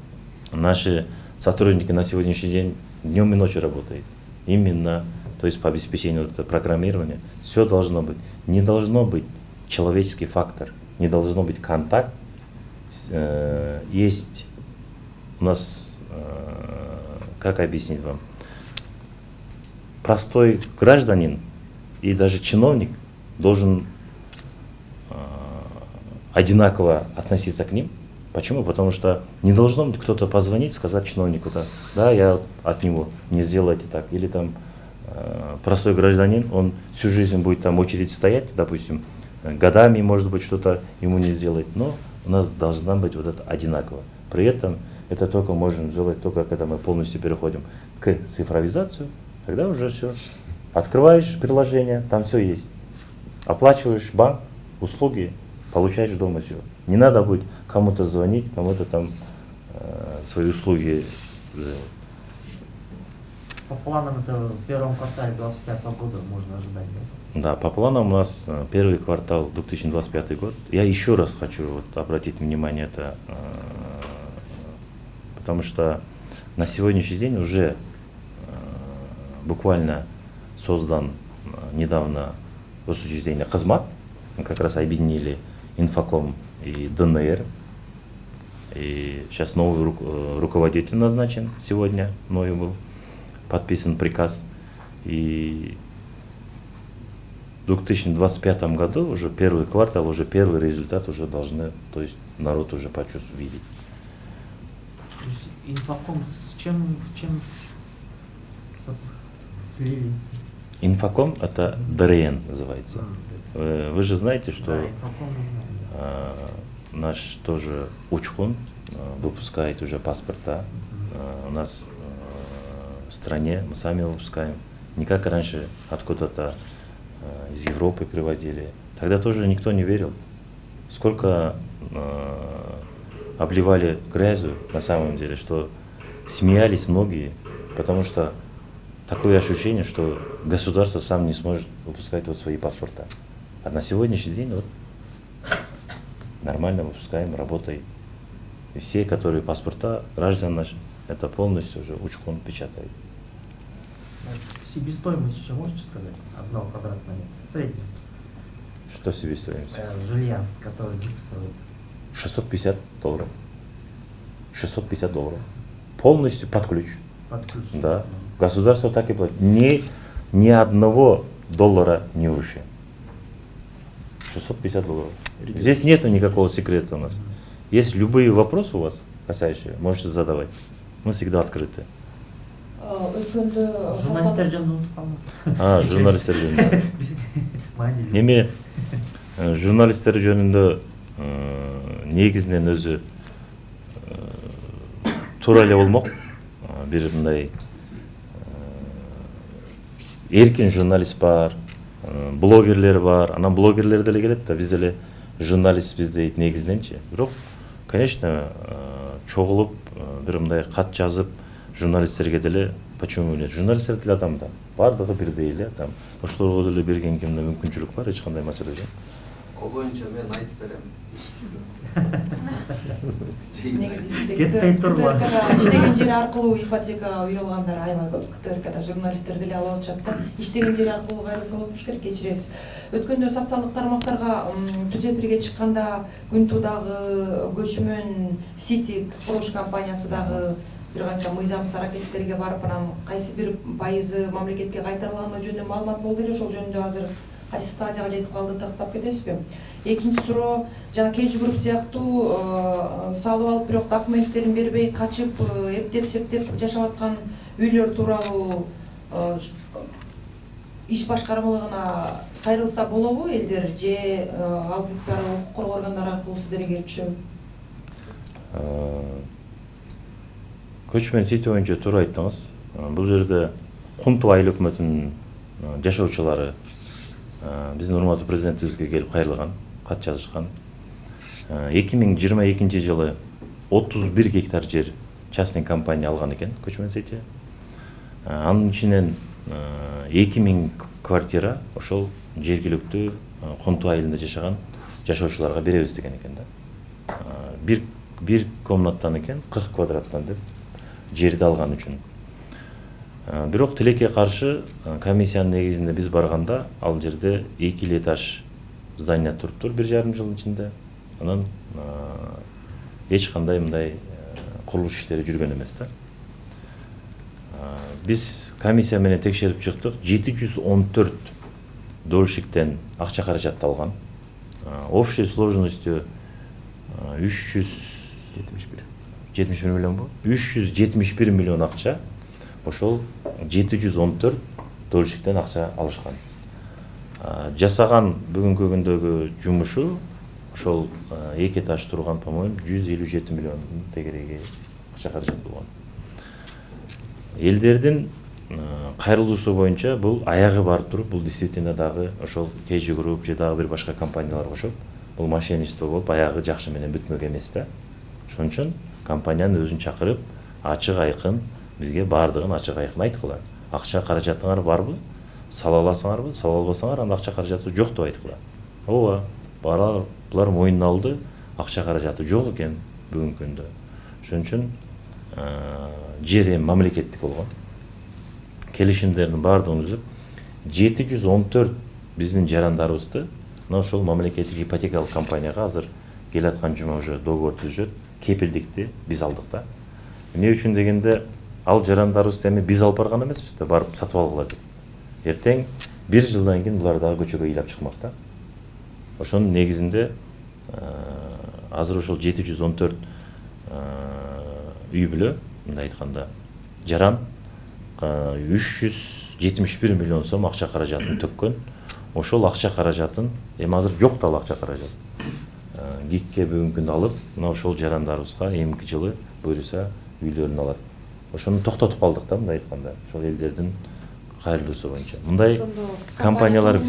наши сотрудники на сегодняшний день днем и ночью работают. Именно, то есть по обеспечению этого программирования, все должно быть. Не должно быть человеческий фактор, не должно быть контакт. Есть у нас, как объяснить вам, простой гражданин и даже чиновник должен одинаково относиться к ним. Почему? Потому что не должно быть кто-то позвонить, сказать чиновнику, да, я от него, не сделайте так. Или там простой гражданин, он всю жизнь будет там очередь стоять, допустим, годами, может быть, что-то ему не сделать. Но у нас должна быть вот это одинаково. При этом это только можем сделать, только когда мы полностью переходим к цифровизации, тогда уже все. Открываешь приложение, там все есть. Оплачиваешь банк, услуги, получаешь дома все. Не надо будет кому-то звонить, кому-то там свои услуги. По планам это в первом квартале 2025 года можно ожидать, да? Да, по планам у нас первый квартал 2025 год. Я еще раз хочу обратить внимание, это, потому что на сегодняшний день уже буквально создан недавно госучреждение Казмат, мы как раз объединили Инфоком и ДНР. И сейчас новый руководитель назначен сегодня, мною был подписан приказ. И в 2025 году уже первый квартал, уже первый результат уже должны, то есть народ уже почувствовать, видеть. Инфоком с чем свели? Инфоком это ДРН называется. Вы же знаете, что наш тоже Учхон выпускает уже паспорта. У нас в стране мы сами выпускаем. Не как раньше откуда-то из Европы привозили. Тогда тоже никто не верил. Сколько обливали грязью на самом деле, что смеялись многие, потому что такое ощущение, что государство сам не сможет выпускать вот свои паспорта. А на сегодняшний день вот нормально выпускаем, работаем. И все, которые паспорта, граждан наши, это полностью уже Учхон печатает. Себестоимость еще можете сказать? Одного квадратного метра. Средний. Что себестоимость? Жилья, который ГИК строит. $650. $650. Полностью под ключ. Под ключ. Да. Государство так и платит. Ни одного доллара не выше. $650. Здесь нет никакого секрета у нас. Есть любые вопросы у вас, касающие, можете задавать. Мы всегда открыты. Журналистер жөнүндө унутуп калдым. Журналисттер жөнүндө. Эми журналисттер жөнүндө негизинен өзү туура эле болмок. Бир мындай эркин журналист бар, блогерлер бар. Анан блогерлер деле келет да, биз деле журналистпиз дейт негизиненчи. Бирок, конечно, чогулуп бир мындай кат жазып журналисттерге деле, почему нет? Журналисттер деле адам да. Бардыгы бирдей эле, там ошолорго деле берген кимде мүмкүнчүлүк бар, эч кандай маселе жок. Ал боюнча мен айтып берем. Кетпей тургула. Иштеген жери аркылуу ипотека үй алгандар аябай көп. КТРКда журналисттер деле алып атышат да. Иштеген жери аркылуу кайрылса болуш керек, кечиресиз. Өткөндө социалдык тармактарга түз эфирге чыкканда Күн туудагы көчмөн Сити курулуш компаниясы дагы бир канча мыйзамсыз аракеттерге барып анан кайсы бир пайызы мамлекетке кайтарылганы жөнүндө маалымат болду эле, ошол жөнүндө азыр кайсы стадияга жетип калды, тактап кетесизби? Экинчи суроо, жана KG Group сыяктуу салып алып бирок документтерин бербей качып, эптеп септеп жашап аткан үйлөр тууралуу иш башкармалыгына кайрылса болобу элдер же алып барып укук коргоо органдары аркылуу сиздерге келип түшөбү? Көчмөн сети боюнча туура айттыңыз. Бул жерде Кунту айыл өкмөтүнүн жашоочулары биздин урматтуу президентибизге келип кайрылган, кат жазышкан. 2022 жылы 31 гектар жер частный компания алган экен Көчмөн сети. Анын ичинен 2000 квартира ошол жергиликтүү Кунту айылында жашаган жашоочуларга беребиз деген экен да. Бир комнаттан экен 40 квадраттан деп жерди алган үчүн. Бирок тилекке каршы комиссиянын негизинде биз барганда ал жерде 2 этаж здание туруптур 1,5 жылдын ичинде. Анан эч кандай мындай курулуш иштери жүргөн эмес да. Биз комиссия менен текшерип чыктык, 714 дольщиктен акча каражат алган. Общая сложностью 371 миллион бу. 371 миллион акча. Ошол 714 дольщиктен акча алышкан. Жасаган бүгүнкү күндөгү жумушу ошол 2 этаж турган, по-моему, 157 миллион тегереги акча каражат болгон. Элдердин кайрылуусу боюнча бул аягы бар туруп, бул действительно дагы ошол KG Group же дагы бир башка компаниялар кошуп, бул мошенничество болуп, аягы жакшы менен бүтмөк эмес да. Ошон үчүн компаниянын өзүн чакырып, ачык айкын бизге бардыгын ачык айкын айткыла. Акча каражатыңар барбы? Сала аласыңарбы? Сала албасаңар анда акча каражаты жок деп айткыла. Ооба, булар мойнуна алды, акча каражаты жок экен бүгүнкү күндө. Ошон үчүн жер эми мамлекеттик болгон. Келишимдердин бардыгын үзүп 714 биздин жарандарыбызды мына ошол мамлекеттик ипотекалык компанияга азыр келаткан жума уже договор түзүшөт, кепилдикти биз алдык да. Эмне үчүн дегенде ал жарандарыбызды эми биз алып барган эмеспиз да, барып сатып алгыла деп. Эртең 1 жылдан кийин булар дагы көчөгө ыйлап чыкмак да. Ошонун негизинде азыр ошол 714 үй бүлө, мындай айтканда, жаран 371 миллион сом акча каражатын төккөн. Ошол акча каражатын эми азыр жок да акча каражат. ГИКке бүгүнкү күндө алып, мына ошол жарандарыбызга эмки жылы буюрса үйлөрүн алат. Ошону токтотуп калдык да, мындай айтканда, ошол элдердин кайрылуусу боюнча. Мындай компаниялар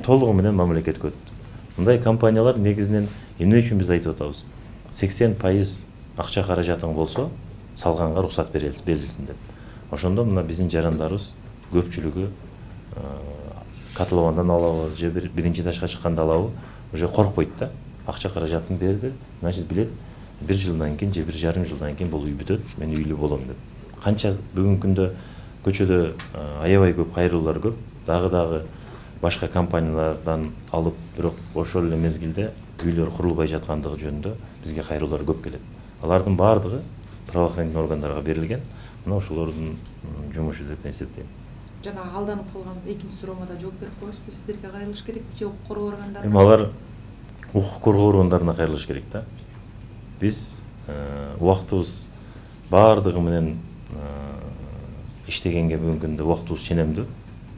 толугу менен мамлекет көттү. Мындай компаниялар негизинен эмне үчүн биз айтып атабыз? 80% акча каражатың болсо, салганга уруксат берилсин деп. Ошондо мына биздин жарандарыбыз көпчүлүгү котловандан алабы же биринчи этажга чыкканда алабы, уже коркпойт да. Акча каражатын берди, значит билет 1 жылдан кийин же 1,5 жылдан кийин бул үй бүтөт, мен үйлүү болом деп. Канча бүгүнкү күндө көчөдө аябай көп кайрылуулар көп, дагы башка компаниялардан алып, бирок ошол эле мезгилде үйлөр курулбай жаткандыгы жөнүндө бизге кайрылуулар көп келет. Алардын бардыгы правоохранительный органдарга берилген. Мына ошолордун жумушу деп эсептейм. Жана алданып калган экинчи суроомо да жооп берип коесузбу, сиздерге кайрылыш керекпи же укук коргоо органдарына? Эми алар укук коргоо органдарына кайрылыш керек да. Биз убактыбыз бардыгы менен иштегенге бүгүнкү күндө убактыбыз ченемдүү.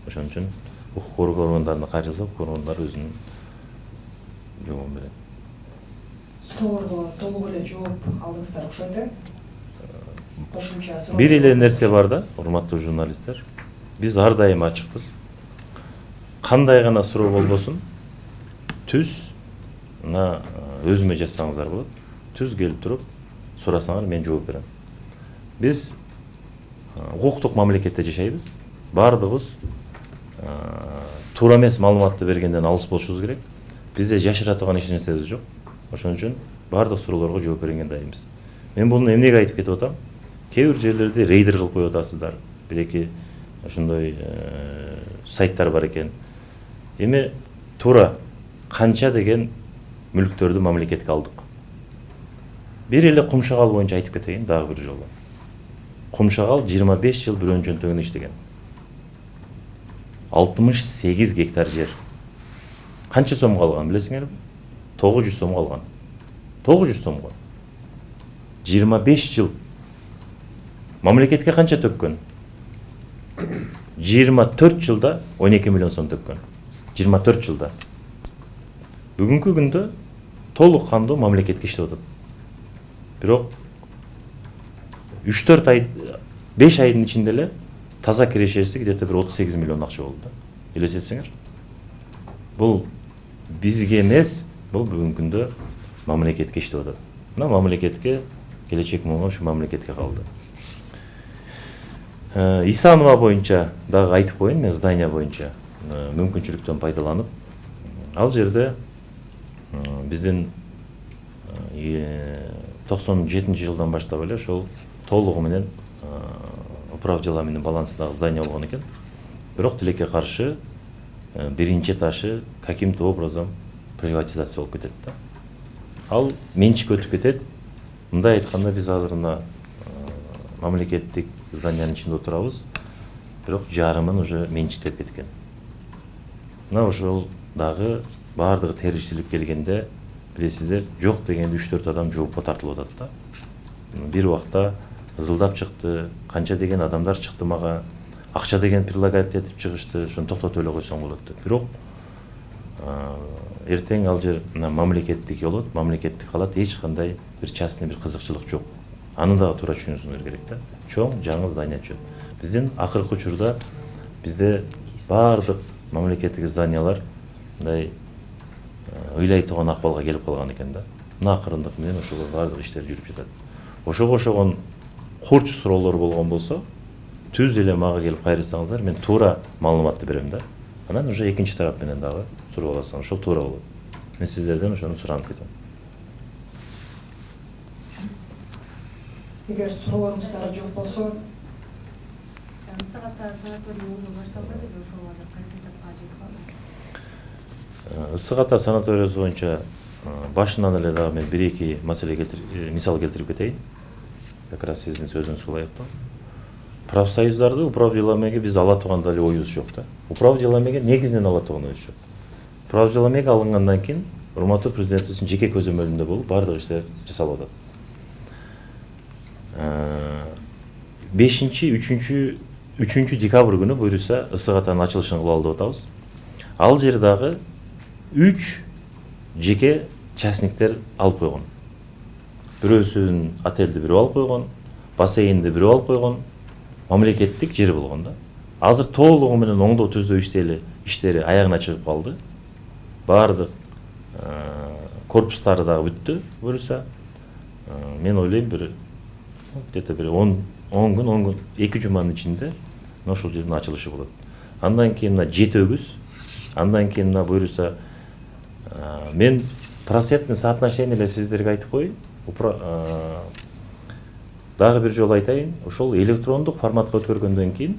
Ошон үчүн укук коргоо органдарына кайрылсак, укук органдар өзүнүн жообун берет. Суроолорго толук эле жооп алдыңыздар окшойт э? Кошумча суроо. Бир эле нерсе бар да, урматтуу журналисттер. Биз ар дайым ачыкпыз. Кандай гана суроо болбосун, түз мына өзүмө жазсаңыздар болот. Түз келип туруп сурасаңар мен жооп берем. Биз укуктук мамлекетте жашайбыз. Бардыгыбыз туура эмес маалыматты бергенден алыс болушубуз керек. Бизде жашыра турган эч нерсебиз жок. Ошон үчүн бардык суроолорго жооп бергенге дайынбыз. Мен буну эмнеге айтып кетип атам? Кээ бир жерлерде рейдер кылып коюп атасыздар. Бир-эки ошондой сайттар бар экен. Эми туура канча деген мүлктөрдү мамлекетке алдык. Бир эле Кумшагал боюнча айтып кетейин дагы бир жолу. Кумшагал 25 жыл бирөөнүн жөнтөгүндө иштеген. 68 гектар жер. Канча сомго алган билесиңерби? 900 сомго алган. 900 сомго. 25 жыл. Мамлекетке канча төккөн? 24 жылда 12 миллион сом төккөн. 24 жылда. Бүгүнкү күндө толук кандуу мамлекетке иштеп атат. Бирок 3-4 ай, 5 айдын ичинде эле таза кирешеси где-то bir 38 миллион акча болду. Элестетсеңер. Бул бизге эмес, бул бүгүнкү күндө мамлекетке иштеп атат. Мына мамлекетке келечек муңа ушу мамлекетке калды. Исанова боюнча дагы айтып коеюн, мен здание боюнча мүмкүнчүлүктөн пайдаланып, ал жерде биздин 97 жылдан баштап эле ошол толугу менен управдела менен балансындагы здание болгон экен. Бирок тилекке каршы биринчи этажы каким-то образом приватизация болуп кетет да. Ал менчикке өтүп кетет. Мындай айтканда биз азыр мына мамлекеттик зданиянын ичинде отурабыз. Бирок жарымын уже менчиктеп кеткен. Мына ошол дагы баардыгы териштирип келгенде билесиздер, жок дегенде 3-4 адам жоопко тартылып атат да. Бир убакта ызылдап чыкты, канча деген адамдар чыкты мага, акча деген предлагать этип чыгышты, ошону токтотуп эле койсоң болот деп. Бирок эртең ал жер мамлекеттик болот, мамлекеттик калат, эч кандай бир частный бир кызыкчылык жок. Аны дагы туура түшүнүшүңөр керек да. Чоң жаңы здание чөп. Биздин акыркы учурда бизде баардык мамлекеттик зданиялар мындай ыйлай турган акыбалга келип калган экен да. Мына акырындык менен ошого баардык иштер жүрүп жатат. Ошого ошогон курч суроолор болгон болсо, түз эле мага келип кайрылсаңыздар, мен туура маалыматты берем да. Анан уже экинчи тарап менен дагы суроо аласың, ошол туура болот. Мен сиздерден ошону суранып кетем. Эгер суроолоруңуздар жок болсо, Ысык ата санаторий урду башталды деп ошол азыр кайсы этапка жетип калды? Ысык ата санаториясы боюнча башынан эле дагы мен 1-2 маселе мисал келтирип кетейин. Как раз сиздин сөзүңүзгө ылайыктуу. Профсоюздарды управделамеге биз ала турган эле оюбуз жок да. Управделамеге негизинен ала турган оюбуз жок. Управделамеге алынгандан кийин урматтуу президентибиздин жеке көзөмөлүндө болуп баардык иштер жасалып атат. 3 декабрь күнү буюрса ысык атанын ачылышын кылалы деп атабыз. Ал жер дагы 3 жеке частниктер алып койгон. Бирөөсүн отельди бирөө алып койгон, бассейнди бирөө алып койгон, мамлекеттик жер болгон да. Азыр толугу менен оңдоо түздөө иштери аягына чыгып калды. Баардык корпустары дагы бүттү. Буюрса мен ойлойм где-то 10 күн, 2 жуманын ичинде ошол жердин ачылышы болот. Андан кийин мына жети өгүз, андан кийин мына буюрса мен процентный соотношение эле сиздерге айтып коеюн. Дагы бир жолу айтайын, ошол электрондук форматка өткөргөндөн кийин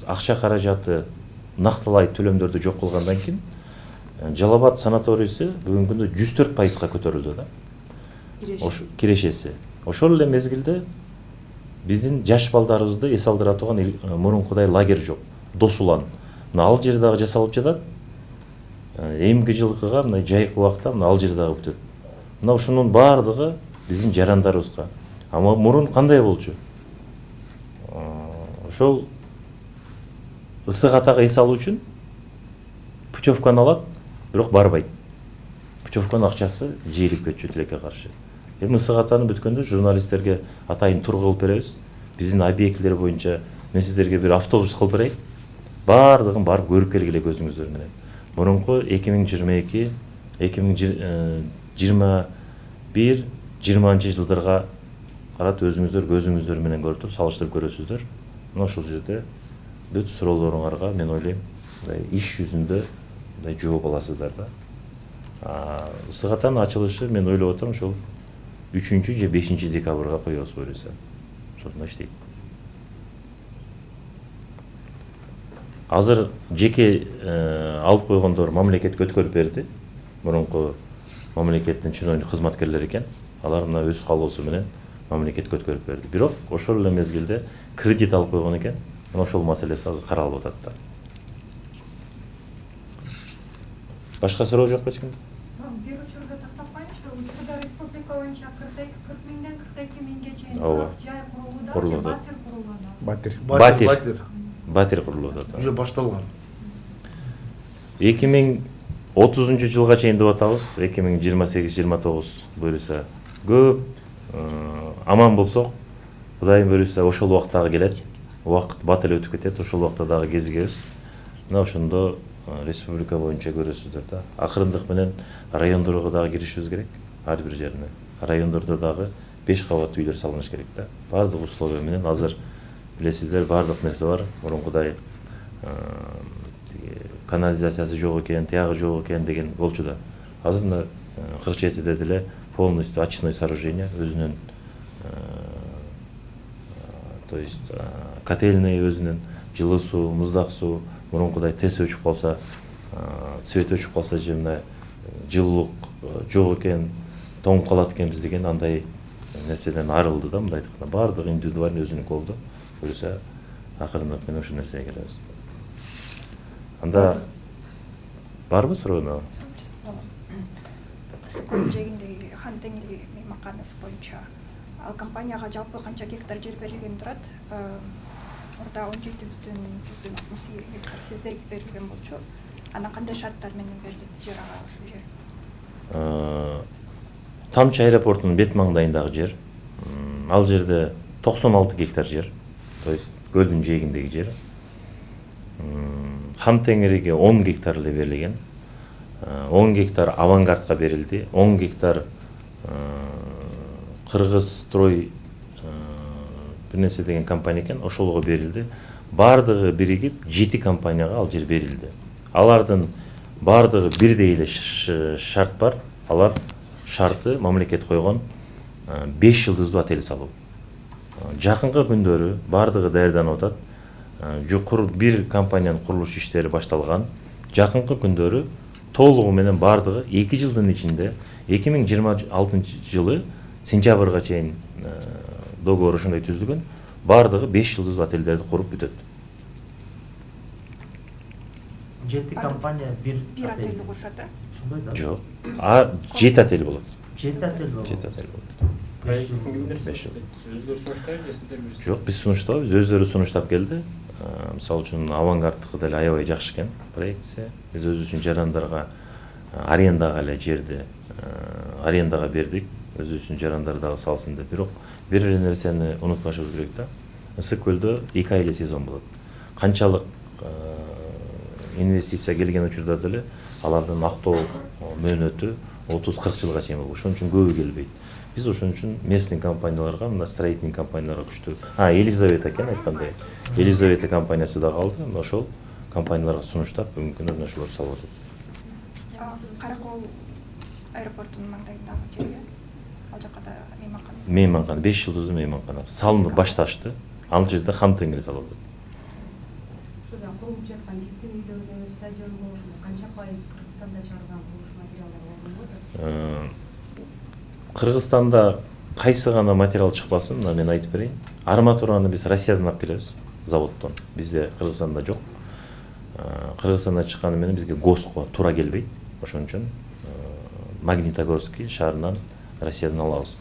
акча каражаты накталай төлөмдөрдү жок кылгандан кийин Жалал Абад санаторийси бүгүнкү күндө 104%га көтөрүлдү да. Кирешеси. Ошол эле мезгилде биздин жаш балдарыбызды эс алдыра турган мурункудай лагерь жок. Досулан. Мына ал жер дагы жасалып жатат. Эмки жылкыга мына жайкы убакта мына ал жер дагы бүтөт. Мына ушунун баардыгы биздин жарандарыбызга. Ама мурун кандай болчу? Ошол ысык атага эс алуу үчүн путевканы алат, бирок барбайт. Путевканын акчасы жейилип кетчү тилекке каршы. Эми ысык атаны бүткөндө журналисттерге атайын тур кылып беребиз. Биздин объектилер боюнча мен сиздерге бир автобус кылып берейин. Баардыгын барып көрүп келгиле көзүңүздөр менен. Мурунку 2022, 2021-20 жылдарга карат өзүңүздөр көзүңүздөр менен көрүп туруп салыштырып көрөсүздөр. Мына ошол жерде бүт суроолоруңарга мен ойлойм, иш жүзүндө жооп аласыздар да. Ысык атанын ачылышы мен ойлоп атам ошол 3 же 5 декабрга коебуз буюрса. Ошондой иштейт. Азыр жеке алып койгондор мамлекетке өткөрүп берди. Мурунку мамлекеттин чынойдуу кызматкерлери экен. Алар мына өз каалоосу менен мамлекет көтөрүп берди. Бирок ошол эле мезгилде кредит алып койгон экен. Ошол маселеси азыр каралып атат да. Башка суроо жокпу эч кимде? Бир учурда тактап коеюнчу, учурда республика боюнча 40 миңден 42 миңге чейин Ооба. жай курулууда, Курулууда. батир курулган. Батир. Батир курулуп атат. Уже башталган. 2030 жылга чейин деп атабыз. 2028-29 буюрса көп аман болсок, Кудайым буюрса ошол убактагы келет. Убакыт бат эле өтүп кетет, ошол убакта дагы кезигебиз. Мына ошондо республика боюнча көрөсүздөр да. Акырындык менен райондорго дагы киришибиз керек. Ар бир жерине. Райондордо дагы 5 кабат үйлөр салыныш керек да. Бардык условия менен азыр билесиздер, бардык нерсе бар. Мурункудай канализациясы жок экен, тиягы жок экен деген болчу да. Азыр мына 47-де деле полностью очистное сооружение өзүнүн, то есть котельный өзүнүн, жылуу суу, муздак суу, мурункудай тес өчүп калса, свет өчүп калса же мына жылуулук жок экен, тоңуп калат экенбиз деген андай нерседен арылды да, мындай айтканда. Бардык индивидуальный өзүнүн колдо. Буюрса акырындык менен ушул нерсеге келебиз. Анда барбы суроо? Скол жегиндеги Хан Теңири мейманканасы боюнча ал компанияга жалпы канча гектар жер берилген турат? Орда 17,68 гектар сиздерге берилген болчу. Анан кандай шарттар менен берилет жер ага ушул жер? Тамчы аэропортунун бет маңдайындагы жер. Ал жерде 96 гектар жер. То есть көлдүн жээгиндеги жер. Хан Теңириге 10 гектар эле берилген. 10 гектар Авангардка берилди. 10 гектар Кыргыз строй бир нерсе деген компания экен, ошолго берилди. Бардыгы биригип 7 компанияга ал жер берилди. Алардын бардыгы бирдей эле шарт бар. Алар шарты мамлекет койгон 5 жылдыздуу отель салуу. Жакынкы күндөрү бардыгы даярданып атат. Жукур бир компаниянын курулуш иштери башталган. Жакынкы күндөрү толугу менен бардыгы 2 жылдын ичинде 2026 жылы сентябрга чейин договор ошондой түзүлгөн. Бардыгы 5 жылдыздуу отельдерди куруп бүтөт. 7 компания бир отель курушат, ошондой да? Жок. 7 отель болот. 7 отель болот. 7 отель болот. 5 жыл. Өздөрү сунуштайбы же сиздер бересиздер? Жок, биз сунуштабыз, өздөрү сунуштап келди. Мисалы үчүн Авангардтыкы деле аябай жакшы экен проектисе. Биз өзүбүздүн жарандарга арендаға эле жерди арендаға бердик. Өзүбүздүн жарандар дагы салсын деп. Бирок бир эле нерсени унутпашыбыз керек да. Ысык көлдө 2 ай эле сезон болот. Канчалык инвестиция келген учурда деле алардын актоо мөөнөтү 30-40 жылга чейин болот. Ошон үчүн көбү келбейт. Биз ошон үчүн местный компанияларга, мына строительный компанияларга күчтүү. Елизавета экен айткандай. Елизавета компаниясы да калды. Ошол компанияларга сунуштап бүгүнкү күндө мына ошолор салып атат. Каракол аэропортунун маңдайындагы жерге ал жака да мейманкана. Мейманкана 5 жылдыздуу мейманкана салынып башташты. Ал жерде Хан Теңири салып атат. Ушудан курулуп жаткан киттин үйлөрүнө стадион болушун канча пайыз Кыргызстанда чыгарган курулуш материалдары болгон? Кыргызстанда кайсы гана материал чыкпасын, мына мен айтып берейин. Арматураны биз Россиядан алып келебиз, заводдон. Бизде Кыргызстанда жок. Кыргызстанда чыкканы менен бизге ГОСко туура келбейт. Ошон үчүн Магнитогорский шаарынан Россиядан алабыз.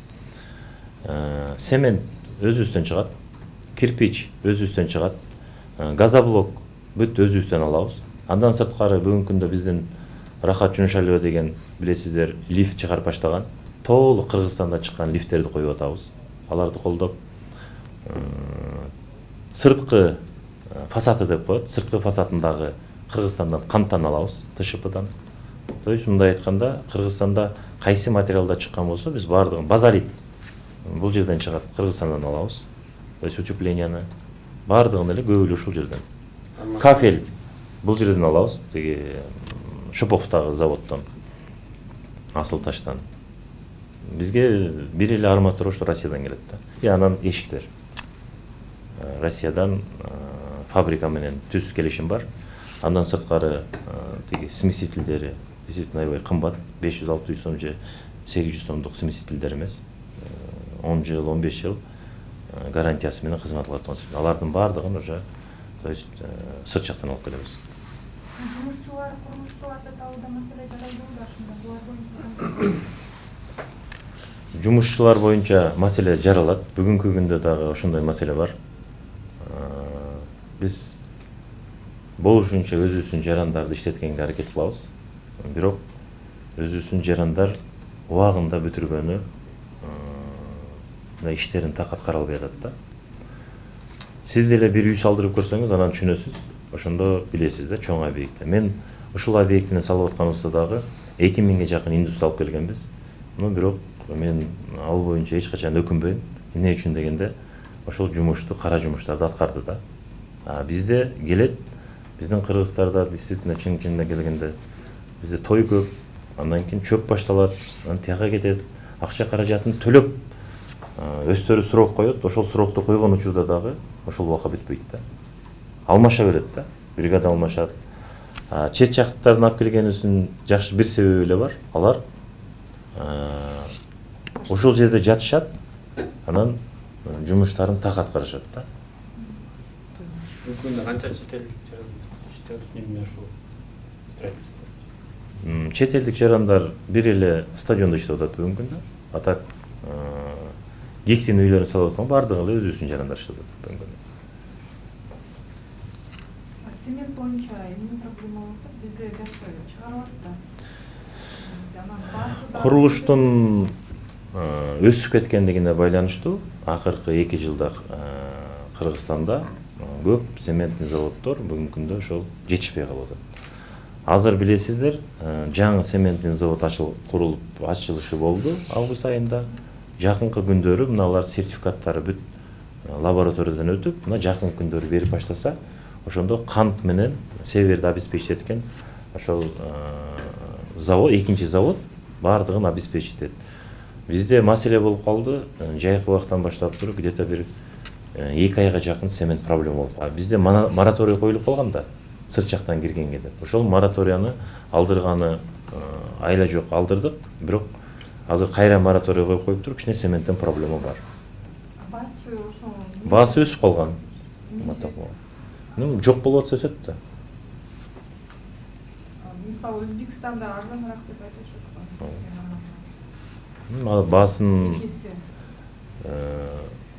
Цемент өзүбүздөн чыгат, кирпич өзүбүздөн чыгат, газоблок бүт өзүбүздөн алабыз. Андан сырткары бүгүнкү күндө биздин Рахат Жунушалиева деген билесиздер лифт чыгарып баштаган. Толук Кыргызстанда чыккан лифттерди коюп атабыз. Аларды колдоп сырткы фасады деп коет. Сырткы фасадындагы Кыргызстандан камтан алабыз, ТШПдан. То есть мындай айтканда, Кыргызстанда кайсы материалда чыккан болсо, биз бардыгын базалит бул жерден чыгат, Кыргызстандан алабыз. То есть утепленияны бардыгын эле көбү эле ушул жерден. Кафель бул жерден алабыз, тиги Шуповтагы заводдон, асыл таштан. Бизге бир эле арматура ушу Россиядан келет да. И анан эшиктер. Россиядан фабрика менен түз келишим бар. Андан сырткары тиги смесительдери действительно аябай кымбат. 500-600 сом же 800 сомдук смесительдер эмес. 10 жыл 15 жыл гарантиясы менен кызмат кылат болгон. Алардын баардыгын уже то есть сырт жактан алып келебиз. Курулушчуларды табууда маселе жаралдыбы ушунда булар боюнча? Жумушчулар боюнча маселе жаралат. Бүгүнкү күндө дагы ошондой маселе бар. Биз болушунча өзүбүздүн жарандарды иштеткенге аракет кылабыз. Бирок өзүбүздүн жарандар убагында бүтүргөнү иштерин так аткара албай атат да. Сиз деле бир үй салдырып көрсөңүз, анан түшүнөсүз. Ошондо билесиз да, чоң объектте. Мен ушул объектини салып атканыбызда дагы 2000ге жакын индус алып келгенбиз. Бирок мен ал боюнча эч качан өкүнбөйм. Эмне үчүн дегенде, ошол жумушту, кара жумуштарды аткарды да. Бизде келет, биздин кыргыздарда действительно чын-чынына келгенде бизде той көп, андан кийин чөп башталат, анан тияка кетет, акча каражатын төлөп өздөрү срок коет, ошол срокду койгон учурда дагы ошол убакка бүтпөйт да. Алмаша берет да, бригада алмашат. Чет жактардан алып келгенибиздин жакшы бир себеби эле бар. Алар ошол жерде жатышат, анан жумуштарын так аткарышат да. Бүгүндө канча чет элдик иштеп эмне ушул строительство? Чет элдик жарандар бир эле стадиондо иштеп атат бүгүнкү күндө. А так гектин үйлөрүн салып аткан баардыгы эле өзүбүздүн жарандар иштеп атат бүгүнкү күндө. Цемент боюнча эмне проблема болот? Бизде башка чыгарып атты. Курулуштун өсүп кеткендигине байланыштуу акыркы 2 жылда Кыргызстанда көп цементный заводдор бүгүнкү күндө ошол жетишпей калып атат. Азыр билесиздер, жаңы цементный завод курулуп ачылышы болду август айында. Жакынкы күндөрү мыналар сертификаттары бүт лабораториядан өтүп, мына жакынкы күндөрү берип баштаса, ошондо кант менен северди обеспечить эткен ошол завод, экинчи завод баардыгын обеспечить этет. Бизде маселе болуп калды, жайкы убактан баштап туруп где-то бир 2 айга жакын цемент проблема болуп калды. Бизде мораторий коюлуп калган да, сырт жактан киргенге деп. Ошол мораторияны алдырганы айла жок, алдырдык, бирок азыр кайра мораторий коюп туруп, кичине цементтен проблема бар. Баасы өсүп калган. Жок болуп атса өсөт да. Мисалы Өзбекстанда арзаныраак деп айтышат. Баасын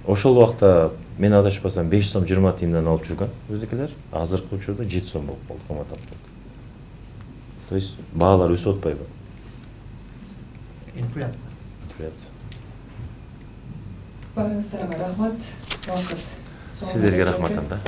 ошол убакта мен адашпасам 5 сом 20 тиымдан алып жүргөн өзекелер. Азыркы учурда 7 сом болуп калды, кымбаттап калды. То есть баалар өсүп атпайбы? Инфляция. Баарыңыздарга рахмат. Сиздерге рахмат анда.